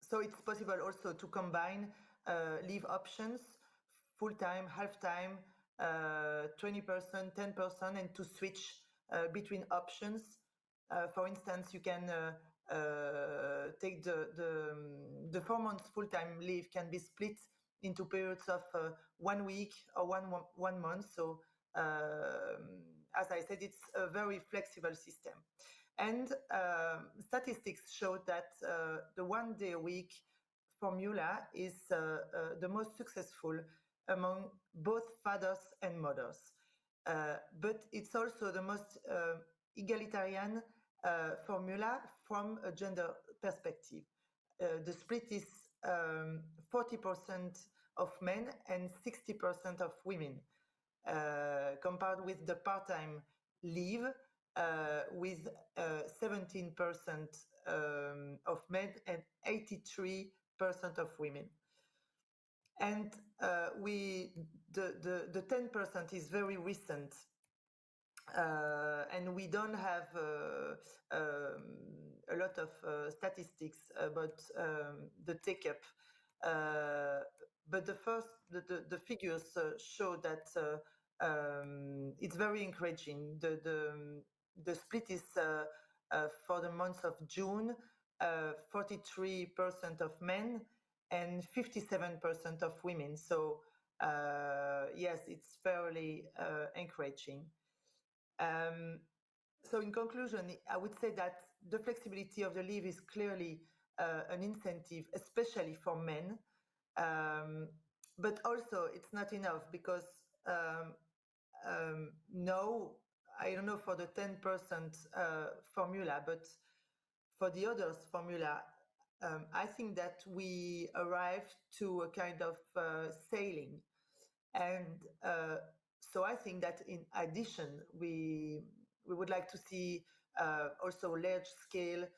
So it's possible also to combine leave options, full-time, half-time, 20%, 10%, and to switch between options. For instance, you can take the 4 months full-time leave can be split into periods of 1 week or one month. So as I said, it's a very flexible system. And statistics show that the 1 day a week formula is the most successful among both fathers and mothers. But it's also the most egalitarian formula from a gender perspective. The split is 40% of men and 60% of women, compared with the part-time leave, with 17% of men and 83% of women. And the 10% is very recent, and we don't have a lot of statistics about the take-up. But the figures show that it's very encouraging. The split is for the month of June, 43% of men and 57% of women. So yes, it's fairly encouraging. So in conclusion, I would say that the flexibility of the leave is clearly an incentive, especially for men. But also it's not enough, because no, I don't know for the 10% formula, but for the others formula, I think that we arrived to a kind of sailing. And so I think that in addition, we would like to see also large-scale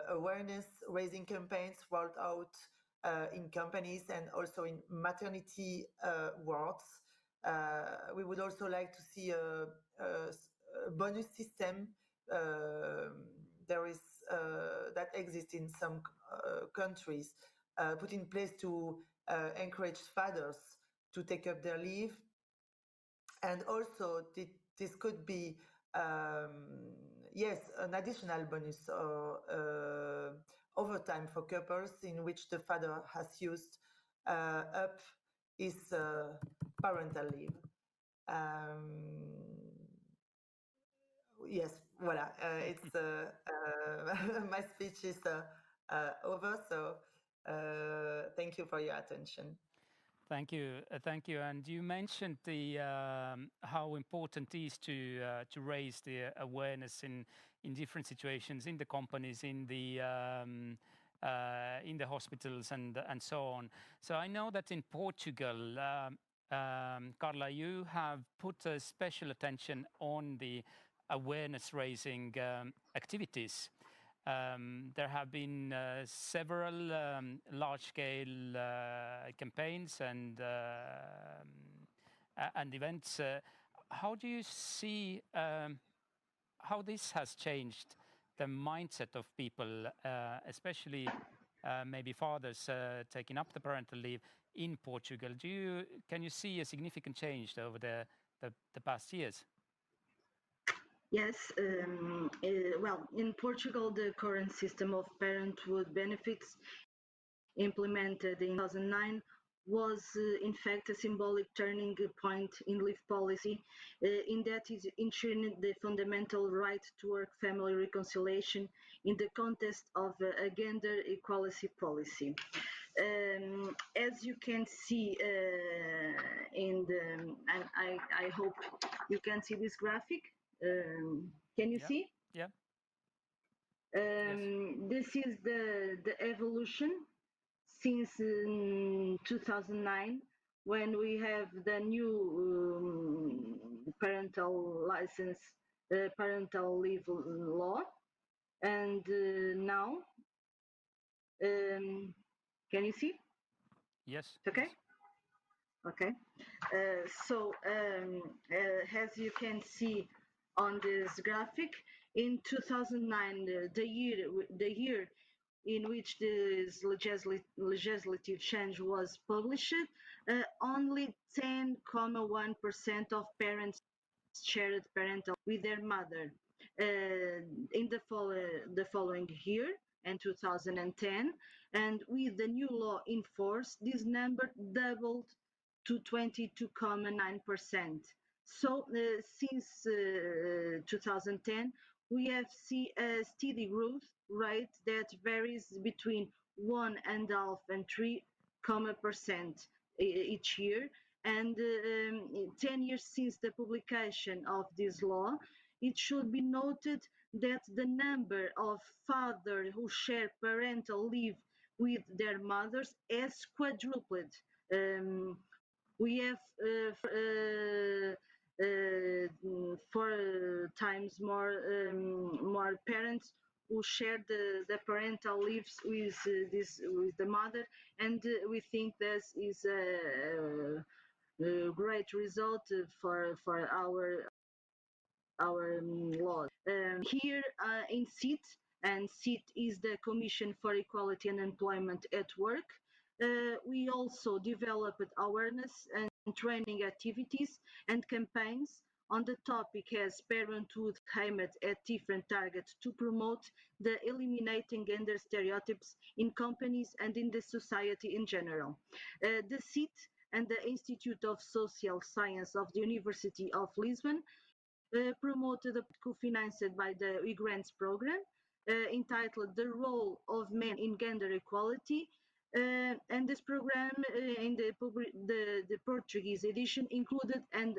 awareness raising campaigns rolled out in companies and also in maternity wards. We would also like to see a bonus system. There is that exists in some countries, put in place to encourage fathers to take up their leave. And also this could be yes, an additional bonus or overtime for couples in which the father has used up his parental leave. Yes, voilà. It's my speech is over. So thank you for your attention. Thank you, And you mentioned the how important it is to raise the awareness in different situations, in the companies, in the hospitals, and so on. So I know that in Portugal, Carla, you have put a special attention on the awareness raising activities. There have been several large-scale campaigns and events. How do you see how this has changed the mindset of people, especially maybe fathers taking up the parental leave in Portugal? Can you see a significant change over the past years? Yes, well, in Portugal, the current system of parenthood benefits implemented in 2009 was in fact a symbolic turning point in leave policy, in that is ensuring the fundamental right to work family reconciliation in the context of a gender equality policy. As you can see in the, and I hope you can see this graphic. Can you see? Yeah. This is the evolution since 2009, when we have the new parental license, parental leave law, and now, can you see? Yes. Okay. Yes. Okay. So as you can see on this graphic, in 2009, the year in which this legislative change was published, only 10.1% of parents shared parental with their mother. In the following year, in 2010, and with the new law in force, this number doubled to 22.9%. So since 2010, we have seen a steady growth rate that varies between 1.5 and 3% each year. And 10 years since the publication of this law, it should be noted that the number of fathers who share parental leave with their mothers has quadrupled. We have 4 times more parents who share the parental leaves with with the mother, and we think this is a great result for our laws. Here in CIT, and CIT is the Commission for Equality and Employment at Work, we also developed awareness and training activities and campaigns on the topic as parenthood aimed at different targets to promote the eliminating gender stereotypes in companies and in the society in general. The CIT and the Institute of Social Science of the University of Lisbon promoted a co-financed by the e-grants program entitled The Role of Men in Gender Equality. And this program in the Portuguese edition included an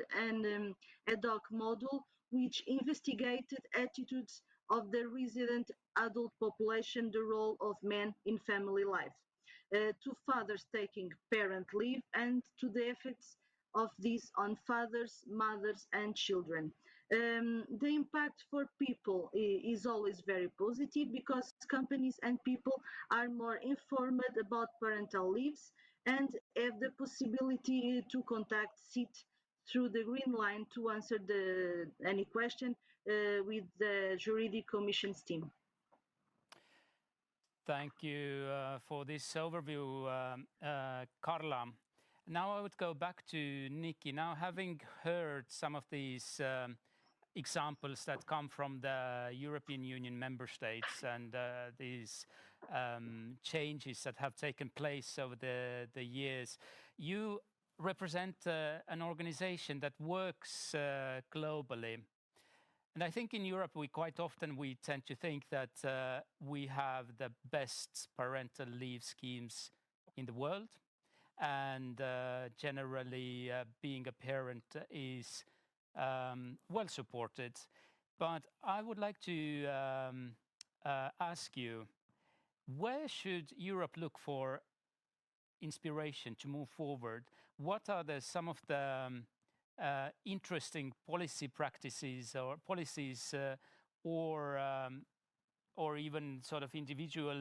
ad hoc module which investigated attitudes of the resident adult population, the role of men in family life, to fathers taking parent leave, and to the effects of this on fathers, mothers, and children. The impact for people is always very positive because companies and people are more informed about parental leaves and have the possibility to contact CIT through the green line to answer any question with the juridic commissions team. Thank you for this overview, Carla. Now I would go back to Nicky. Now, having heard some of these examples that come from the European Union member states and these changes that have taken place over the years, you represent an organization that works globally. And I think in Europe, we tend to think that we have the best parental leave schemes in the world. And generally, being a parent is well supported. But I would like to ask you, where should Europe look for inspiration to move forward? What are some of the interesting policy practices or policies or even sort of individual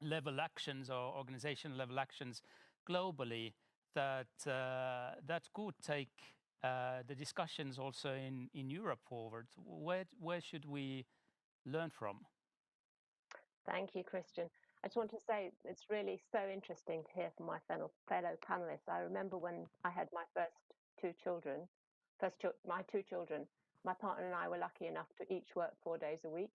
level actions or organizational level actions globally that could take the discussions also in Europe forward? Where should we learn from? Thank you, Christian. I just want to say it's really so interesting to hear from my fellow panelists. I remember when I had my two children, my partner and I were lucky enough to each work 4 days a week.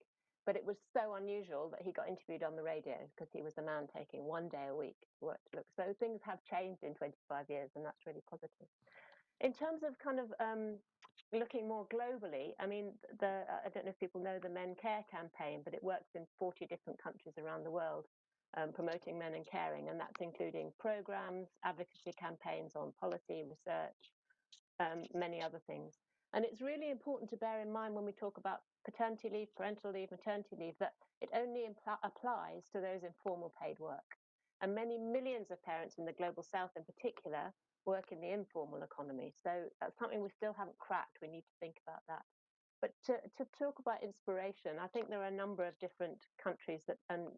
But it was so unusual that he got interviewed on the radio because he was a man taking 1 day a week to work to look. So things have changed in 25 years, and that's really positive. In terms of kind of looking more globally, I mean, I don't know if people know the Men Care campaign, but it works in 40 different countries around the world, promoting men and caring, and that's including programs, advocacy campaigns on policy, research, many other things. And it's really important to bear in mind when we talk about paternity leave, parental leave, maternity leave, that it only applies to those informal paid work. And many millions of parents in the global south in particular work in the informal economy. So that's something we still haven't cracked. We need to think about that. But to talk about inspiration, I think there are a number of different countries that and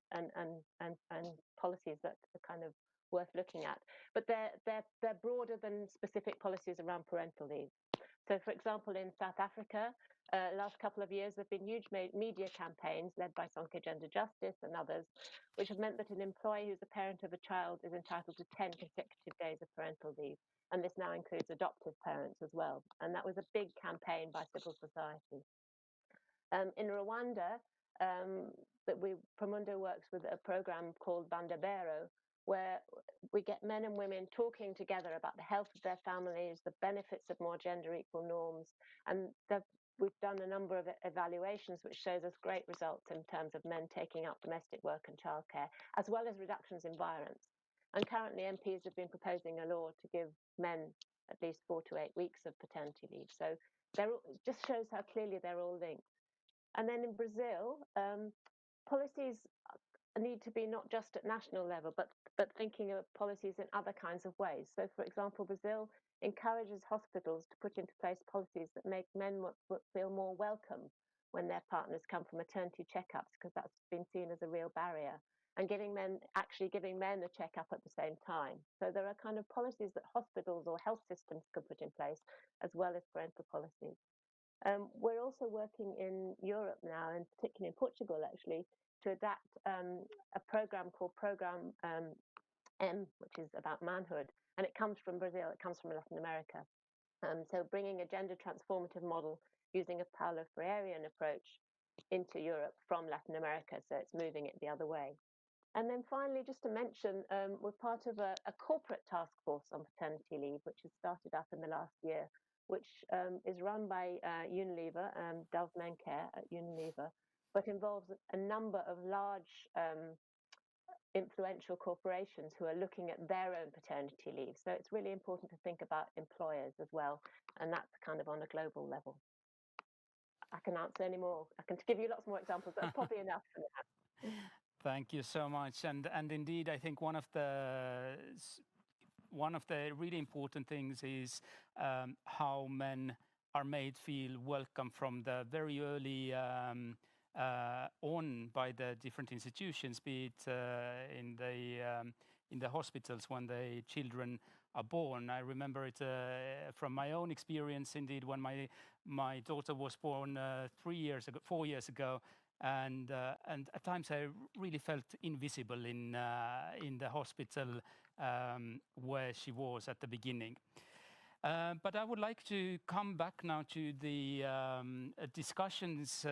policies that are kind of worth looking at. But they're broader than specific policies around parental leave. So, for example, in South Africa, last couple of years, there have been huge media campaigns led by Sonke Gender Justice and others, which have meant that an employee who's a parent of a child is entitled to 10 consecutive days of parental leave. And this now includes adoptive parents as well. And that was a big campaign by civil society. In Rwanda, Promundo works with a program called Bandabero, where we get men and women talking together about the health of their families, the benefits of more gender equal norms. And we've done a number of evaluations which shows us great results in terms of men taking up domestic work and childcare, as well as reductions in violence. And currently MPs have been proposing a law to give men at least 4 to 8 weeks of paternity leave. So it just shows how clearly they're all linked. And then in Brazil, policies need to be not just at national level, but thinking of policies in other kinds of ways. So, for example, Brazil encourages hospitals to put into place policies that make men feel more welcome when their partners come for maternity checkups, because that's been seen as a real barrier, and giving men a checkup at the same time. So there are kind of policies that hospitals or health systems can put in place, as well as parental policies. We're also working in Europe now, and particularly in Portugal, actually, to adapt a program called Program M, which is about manhood. And it comes from Brazil, it comes from Latin America. So bringing a gender transformative model using a Paulo Freirean approach into Europe from Latin America. So it's moving it the other way. And then finally, just to mention, we're part of a corporate task force on paternity leave, which has started up in the last year, which is run by Unilever, Dove Men Care at Unilever, but involves a number of large influential corporations who are looking at their own paternity leave. So it's really important to think about employers as well, and that's kind of on a global level. I can answer any more. I can give you lots more examples, but that's probably enough for now. Thank you so much. And indeed, I think one of the really important things is how men are made feel welcome from the very early on by the different institutions, be it in the hospitals when the children are born. I remember it from my own experience, indeed, when my daughter was born 4 years ago. And at times I really felt invisible in the hospital where she was at the beginning. But I would like to come back now to the discussions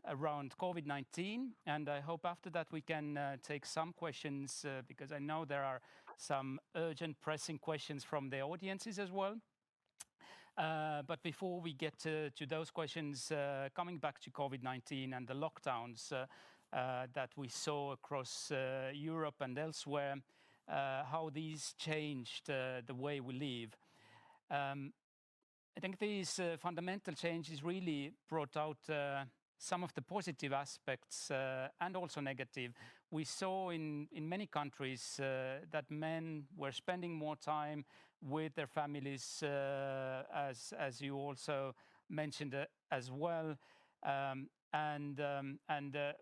around COVID-19, and I hope after that we can take some questions because I know there are some urgent pressing questions from the audiences as well. But before we get to those questions, coming back to COVID-19 and the lockdowns that we saw across Europe and elsewhere, how these changed the way we live. I think these fundamental changes really brought out some of the positive aspects and also negative. We saw in many countries that men were spending more time with their families, as you also mentioned as well, and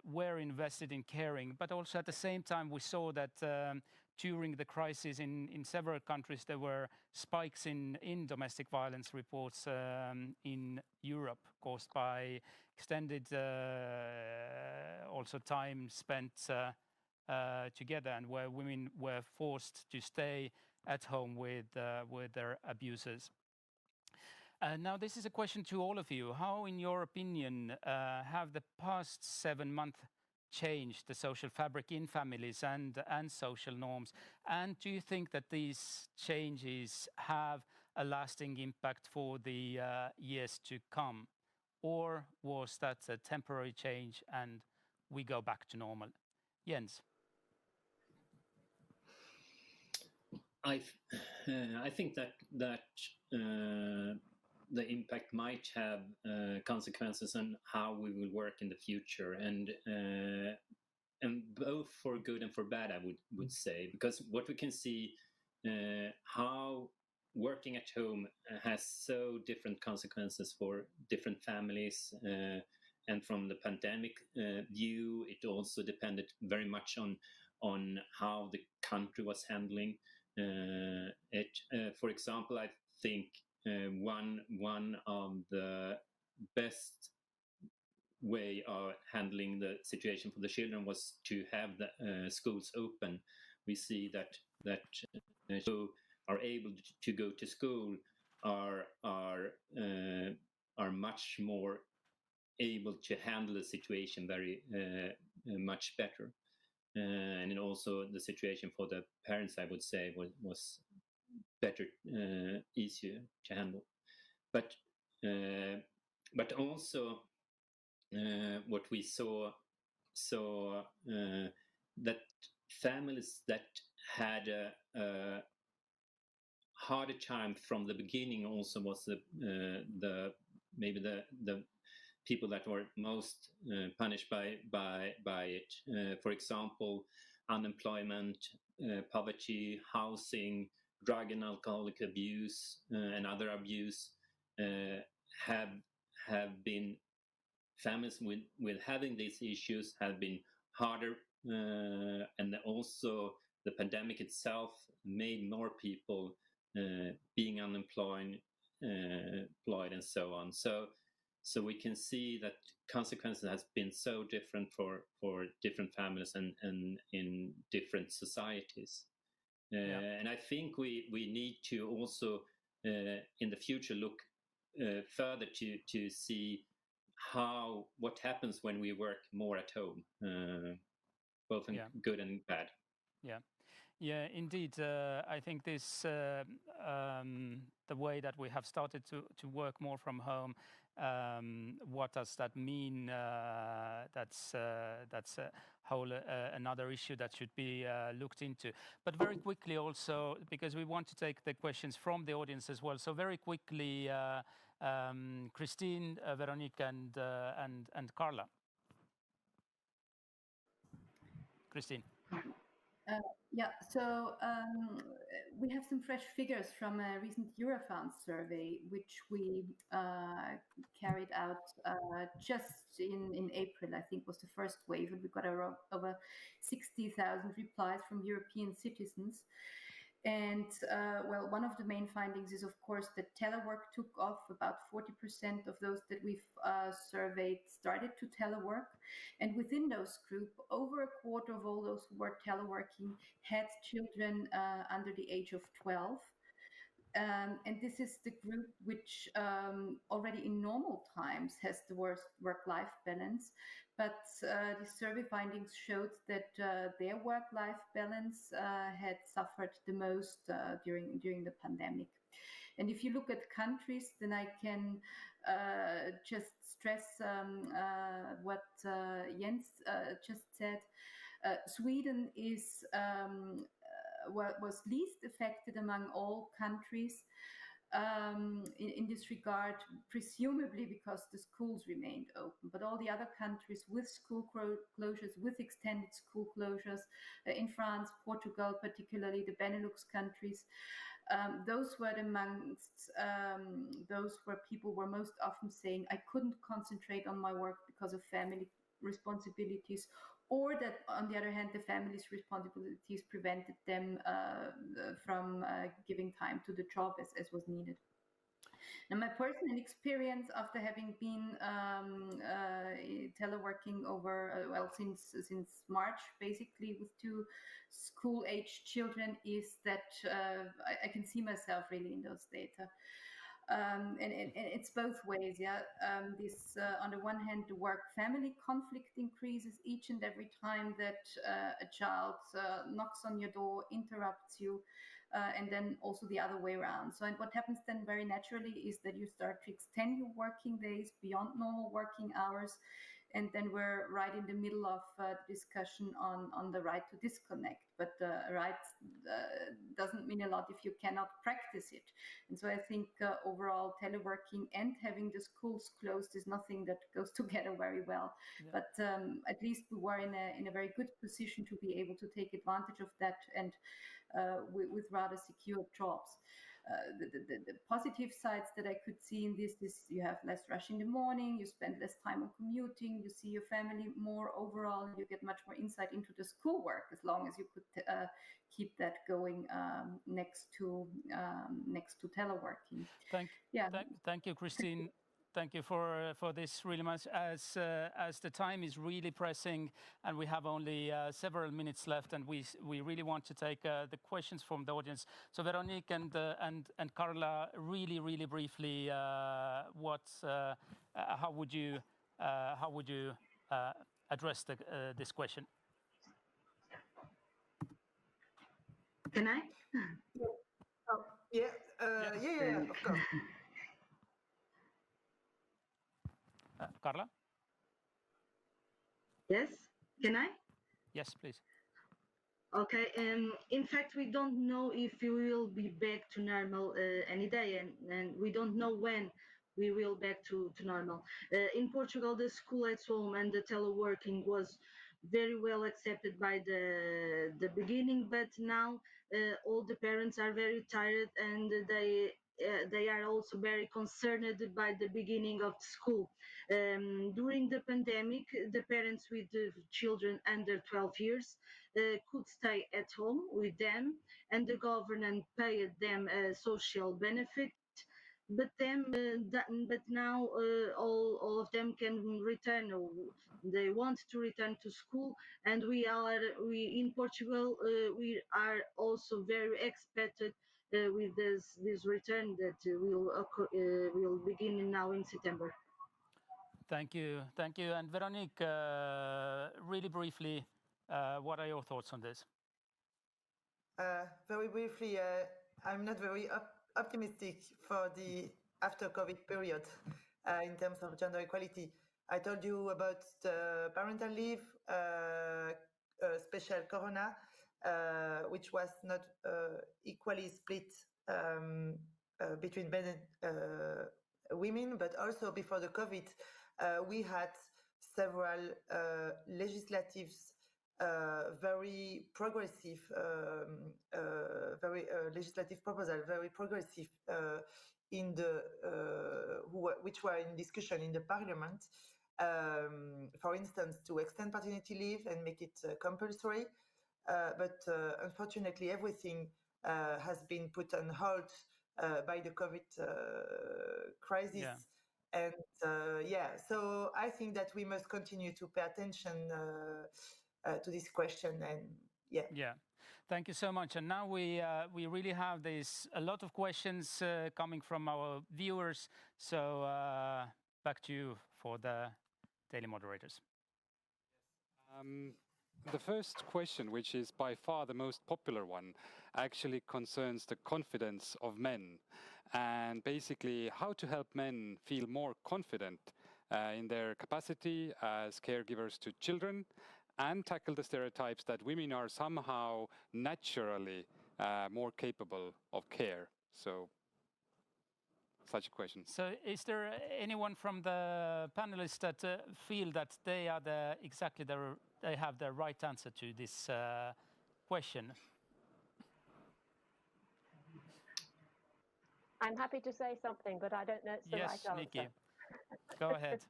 were invested in caring. But also at the same time, we saw that during the crisis in several countries, there were spikes in domestic violence reports in Europe caused by extended also time spent together, and where women were forced to stay at home with their abusers. Now, this is a question to all of you. How, in your opinion, have the past 7 months changed the social fabric in families and social norms? And do you think that these changes have a lasting impact for the years to come? Or was that a temporary change and we go back to normal? Jens? I think that the impact might have consequences on how we will work in the future, and both for good and for bad, I would say, because what we can see, how working at home has so different consequences for different families, and from the pandemic view, it also depended very much on how the country was handling it. For example, I think one of the best way of handling the situation for the children was to have the schools open. We see that who are able to go to school are much more able to handle the situation very much better. And also the situation for the parents, I would say, was better, easier to handle. But also what we saw that families that had a harder time from the beginning also was the maybe the people that were most punished by it. For example, unemployment, poverty, housing, drug and alcoholic abuse, and other abuse have been families with having these issues have been harder, and also the pandemic itself made more people being unemployed, employed, and so on. So we can see that consequences has been so different for different families and in different societies. And I think we need to also in the future look further to see what happens when we work more at home, both in good and bad. Yeah, indeed. I think this the way that we have started to work more from home. What does that mean? That's a whole another issue that should be looked into. But very quickly also, because we want to take the questions from the audience as well. So very quickly, Christine, Veronique, and Carla. Christine. Yeah, so we have some fresh figures from a recent Eurofound survey, which we carried out just in April, I think was the first wave, and we got over 60,000 replies from European citizens. And well, one of the main findings is, of course, that telework took off. About 40% of those that we've surveyed started to telework. And within those group, over a quarter of all those who were teleworking had children under the age of 12. And this is the group which already in normal times has the worst work-life balance. But the survey findings showed that their work-life balance had suffered the most during the pandemic. And if you look at countries, then I can just stress what Jens just said. Sweden is was least affected among all countries in this regard, presumably because the schools remained open. But all the other countries with school closures, with extended school closures, in France, Portugal, particularly the Benelux countries, those were amongst those where people were most often saying, I couldn't concentrate on my work because of family responsibilities, or that, on the other hand, the family's responsibilities prevented them from giving time to the job as was needed. Now, my personal experience after having been teleworking over, well, since March, basically, with 2 school-age children, is that I can see myself really in those data. and it's both ways, yeah. This on the one hand, the work-family conflict increases each and every time that a child knocks on your door, interrupts you, and then also the other way around. So, and what happens then very naturally is that you start to extend your working days beyond normal working hours. And then we're right in the middle of discussion on the right to disconnect. But right doesn't mean a lot if you cannot practice it. And so I think overall teleworking and having the schools closed is nothing that goes together very well. Yeah. But at least we were in a very good position to be able to take advantage of that and with rather secure jobs. The positive sides that I could see in this is you have less rush in the morning, you spend less time on commuting, you see your family more overall, you get much more insight into the schoolwork as long as you could keep that going next to teleworking. Thank you, Christine. Thank you for this really much. As the time is really pressing, and we have only several minutes left, and we really want to take the questions from the audience. So Veronique and Carla, really briefly, how would you address this question? Can I? Yeah, of course. Carla? Yes, can I? Yes, please. Okay, in fact, we don't know if we will be back to normal any day, and we don't know when we will back to normal. In Portugal, the school at home and the teleworking was very well accepted by the beginning, but now all the parents are very tired, and they are also very concerned by the beginning of school. During the pandemic, the parents with the children under 12 years could stay at home with them, and the government paid them a social benefit. But now all of them can return. They want to return to school, and we in Portugal we are also very expected with this return that will begin now in September. Thank you. And Veronique, really briefly, what are your thoughts on this? Very briefly, I'm not very optimistic for the after-COVID period in terms of gender equality. I told you about the parental leave, special corona, which was not equally split between men and women, but also before the COVID, we had several legislatives very progressive, legislative proposal, very progressive in the which were in discussion in the parliament. For instance, to extend paternity leave and make it compulsory, but unfortunately, everything has been put on hold by the COVID crisis. Yeah. And so I think that we must continue to pay attention to this question, and yeah, thank you so much. And now we really have a lot of questions coming from our viewers, so back to you for the daily moderators. The first question, which is by far the most popular one, actually concerns the confidence of men, and basically how to help men feel more confident in their capacity as caregivers to children, and tackle the stereotypes that women are somehow naturally more capable of care. So, such a question. So, is there anyone from the panelists that feel that they are they have the right answer to this question? I'm happy to say something, but I don't know it's the right answer. Yes, Nicky, go ahead.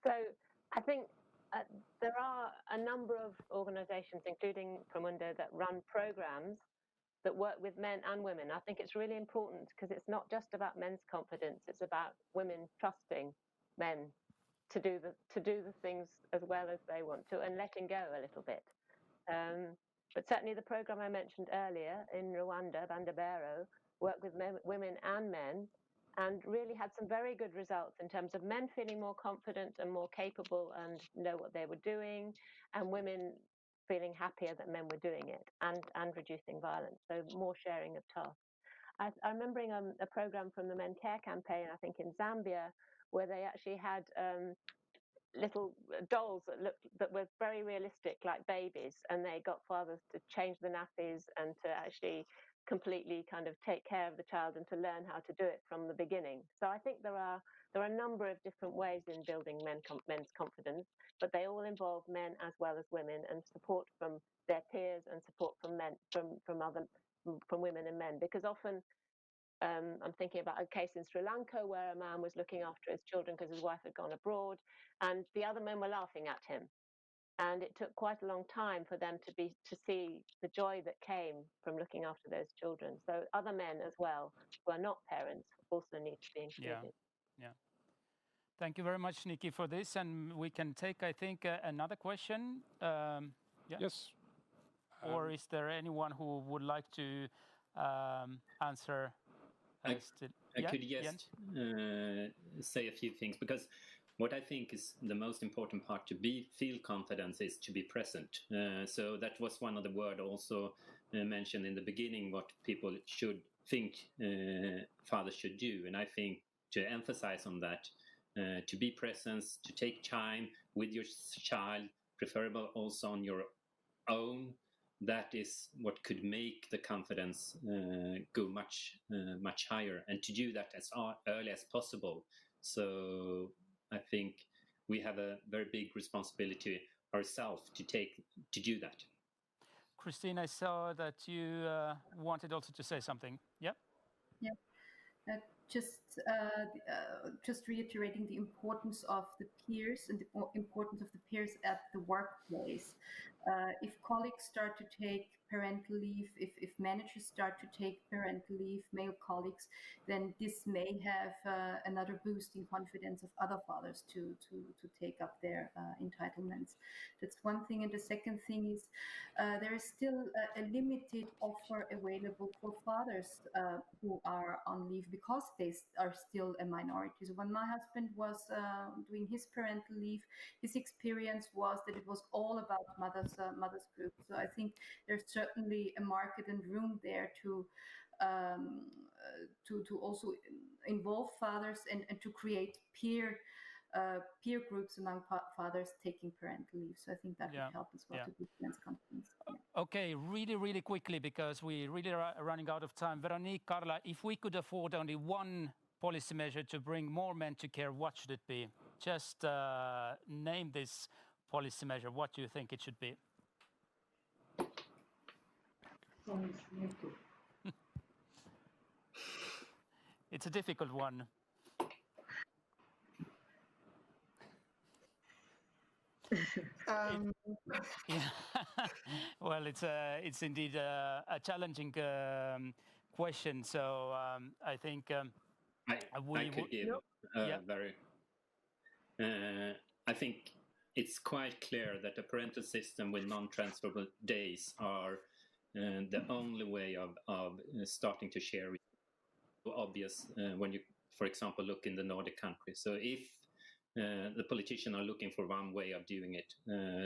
So, I think there are a number of organizations, including Promundo, that run programs that work with men and women. I think it's really important because it's not just about men's confidence, it's about women trusting men to do the things as well as they want to, and letting go a little bit. But certainly the program I mentioned earlier in Rwanda, Bandabero, worked with women and men, and really had some very good results in terms of men feeling more confident and more capable and know what they were doing, and women feeling happier that men were doing it, and reducing violence, so more sharing of tasks. I'm remembering a program from the Men Care campaign, I think in Zambia, where they actually had little dolls that were very realistic, like babies, and they got fathers to change the nappies and to actually completely kind of take care of the child and to learn how to do it from the beginning. So I think there are a number of different ways in building men's confidence, but they all involve men as well as women, and support from their peers and support from men, from women and men, because often I'm thinking about a case in Sri Lanka where a man was looking after his children because his wife had gone abroad, and the other men were laughing at him. And it took quite a long time for them to see the joy that came from looking after those children. So other men as well, who are not parents, also need to be included. Yeah. Thank you very much, Nicky, for this. And we can take, I think, another question. Yeah. Yes. Or is there anyone who would like to answer? I could just say a few things, because what I think is the most important part to feel confidence is to be present. So that was one of the words also mentioned in the beginning, what people should think fathers should do. And I think to emphasize on that, to be present, to take time with your child, preferable also on your own, that is what could make the confidence go much higher, and to do that as early as possible. So I think we have a very big responsibility ourselves to do that. Christine, I saw that you wanted also to say something. Yeah. Yeah. Just reiterating the importance of the peers and the importance of the peers at the workplace. If colleagues start to take parental leave, if managers start to take parental leave, male colleagues, then this may have another boost in confidence of other fathers to take up their entitlements. That's one thing. And the second thing is there is still a limited offer available for fathers who are on leave, because they are still a minority. So when my husband was doing his parental leave, his experience was that it was all about mothers group. So I think there's certainly a market and room there to also involve fathers and to create peer groups among fathers taking parental leave. So I think that would help as well to boost men's confidence. Yeah. Okay, really quickly, because we really are running out of time. Veronique, Carla, if we could afford only one policy measure to bring more men to care, what should it be? Just name this policy measure. What do you think it should be? It's a difficult one. Yeah. Well, it's indeed a challenging question. So I think I could give very. I think it's quite clear that the parental system with non-transferable days are the only way of starting to share. Obvious when you, for example, look in the Nordic countries. So if the politicians are looking for one way of doing it,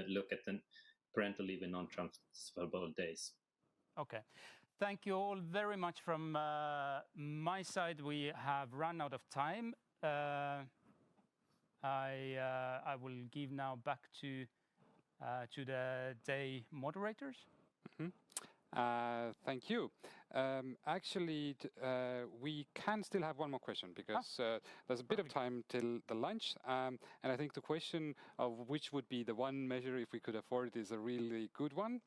look at the parental leave in non-transferable days. Okay. Thank you all very much from my side. We have run out of time. I will give now back to the day moderators. Mm-hmm. Thank you. Actually, we can still have one more question, because there's a bit of time till the lunch. And I think the question of which would be the one measure if we could afford it is a really good one.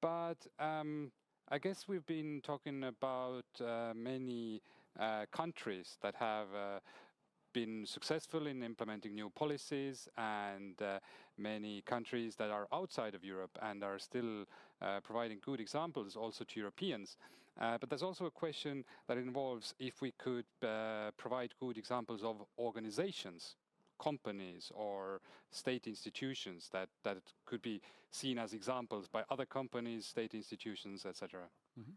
But I guess we've been talking about many countries that have been successful in implementing new policies, and many countries that are outside of Europe and are still providing good examples also to Europeans. But there's also a question that involves if we could provide good examples of organizations, companies or state institutions that could be seen as examples by other companies, state institutions, etc. Mm-hmm.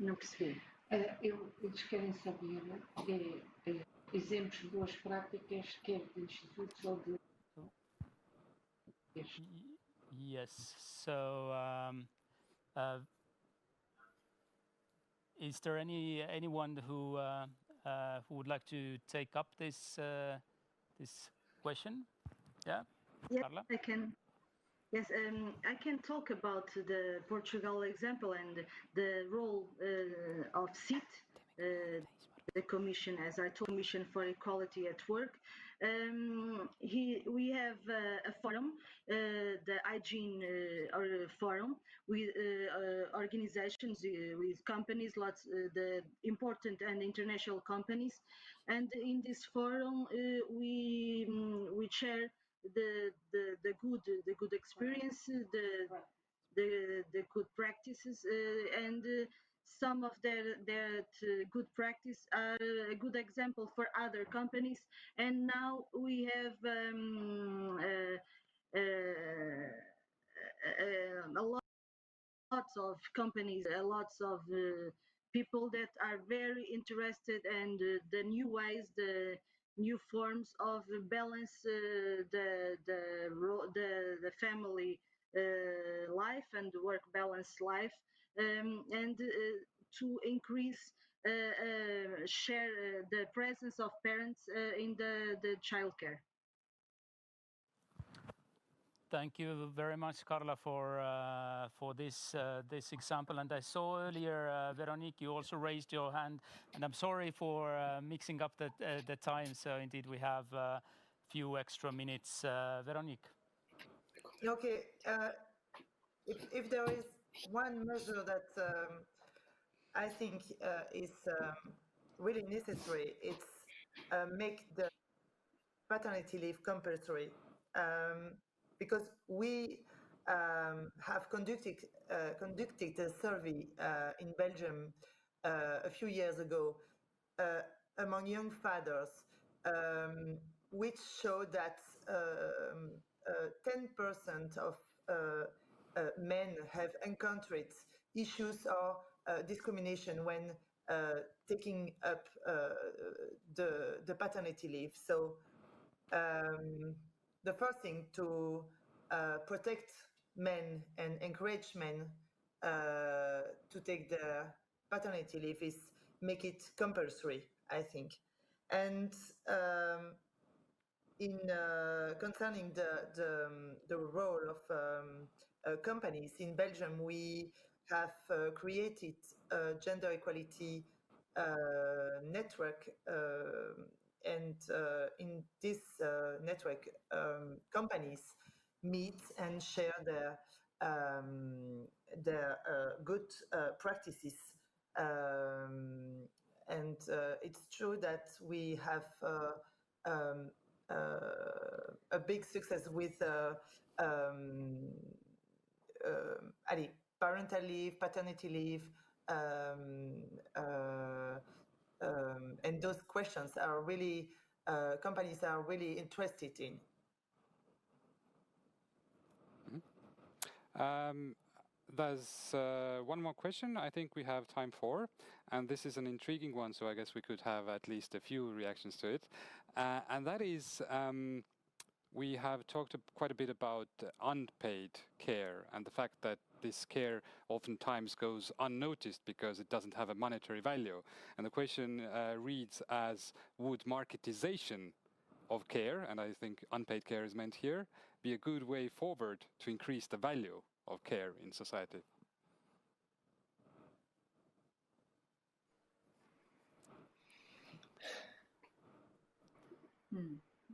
Não percebi. Eles querem saber exemplos de boas práticas, quer de institutos ou de... Yes. So, is there anyone who would like to take up this question? Yeah, Yes, Carla? I can. Yes, I can talk about the Portugal example and the role of CIT, the Commission, as I told, Commission for Equality at Work. We have a forum, the hygiene forum, with organizations, with companies, lots the important and international companies, and in this forum we share the good experience, the good practices, and some of their good practice are a good example for other companies. And now we have a lots of companies, lots of people that are very interested, and the new ways, the new forms of balance the family life and work balance life, and to increase share the presence of parents in the childcare. Thank you very much, Carla, for this example. And I saw earlier, Veronique, you also raised your hand, and I'm sorry for mixing up the time. So indeed, we have a few extra minutes. Veronique. Okay. If there is one measure that I think is really necessary, it's make the paternity leave compulsory. Because we have conducted a survey in Belgium a few years ago among young fathers, which showed that 10% of men have encountered issues or discrimination when taking up the paternity leave. So the first thing to protect men and encourage men to take their paternity leave is make it compulsory, I think. And in concerning the role of companies in Belgium, we have created a gender equality network, and in this network, companies meet and share their good practices. And it's true that we have a big success with parental leave, paternity leave, and those questions are really companies are really interested in. There's one more question I think we have time for, and this is an intriguing one, so I guess we could have at least a few reactions to it. And that is, we have talked quite a bit about unpaid care and the fact that this care oftentimes goes unnoticed because it doesn't have a monetary value. And the question reads as, would marketization of care, and I think unpaid care is meant here, be a good way forward to increase the value of care in society?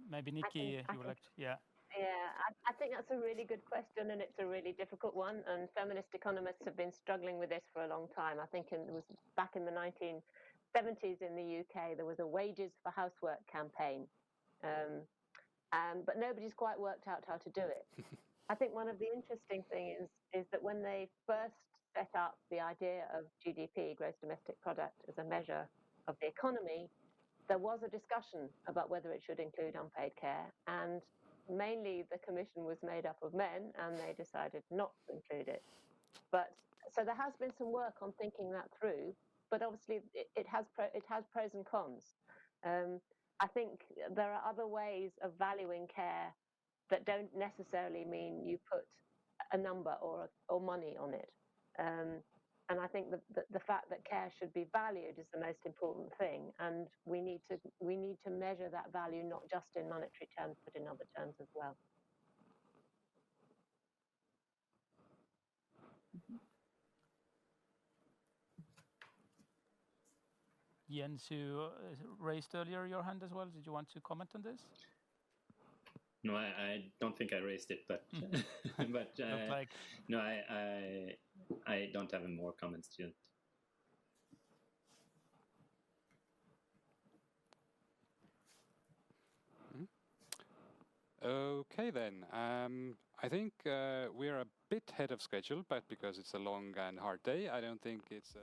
Maybe Nicky, you would like to, yeah. Yeah, I think that's a really good question, and it's a really difficult one. And feminist economists have been struggling with this for a long time. I think it was back in the 1970s in the UK, there was a wages for housework campaign. But nobody's quite worked out how to do it. I think one of the interesting things is that when they first set up the idea of GDP, gross domestic product, as a measure of the economy, there was a discussion about whether it should include unpaid care. And mainly the commission was made up of men, and they decided not to include it. But So there has been some work on thinking that through, but obviously it has pros and cons. I think there are other ways of valuing care that don't necessarily mean you put a number or money on it. And I think the fact that care should be valued is the most important thing, and we need to measure that value not just in monetary terms but in other terms as well. Jens, you raised earlier your hand as well. Did you want to comment on this? No, I don't think I raised it, but but like... no, I don't have any more comments to it. Okay then. I think we're a bit ahead of schedule, but because it's a long and hard day, I don't think it's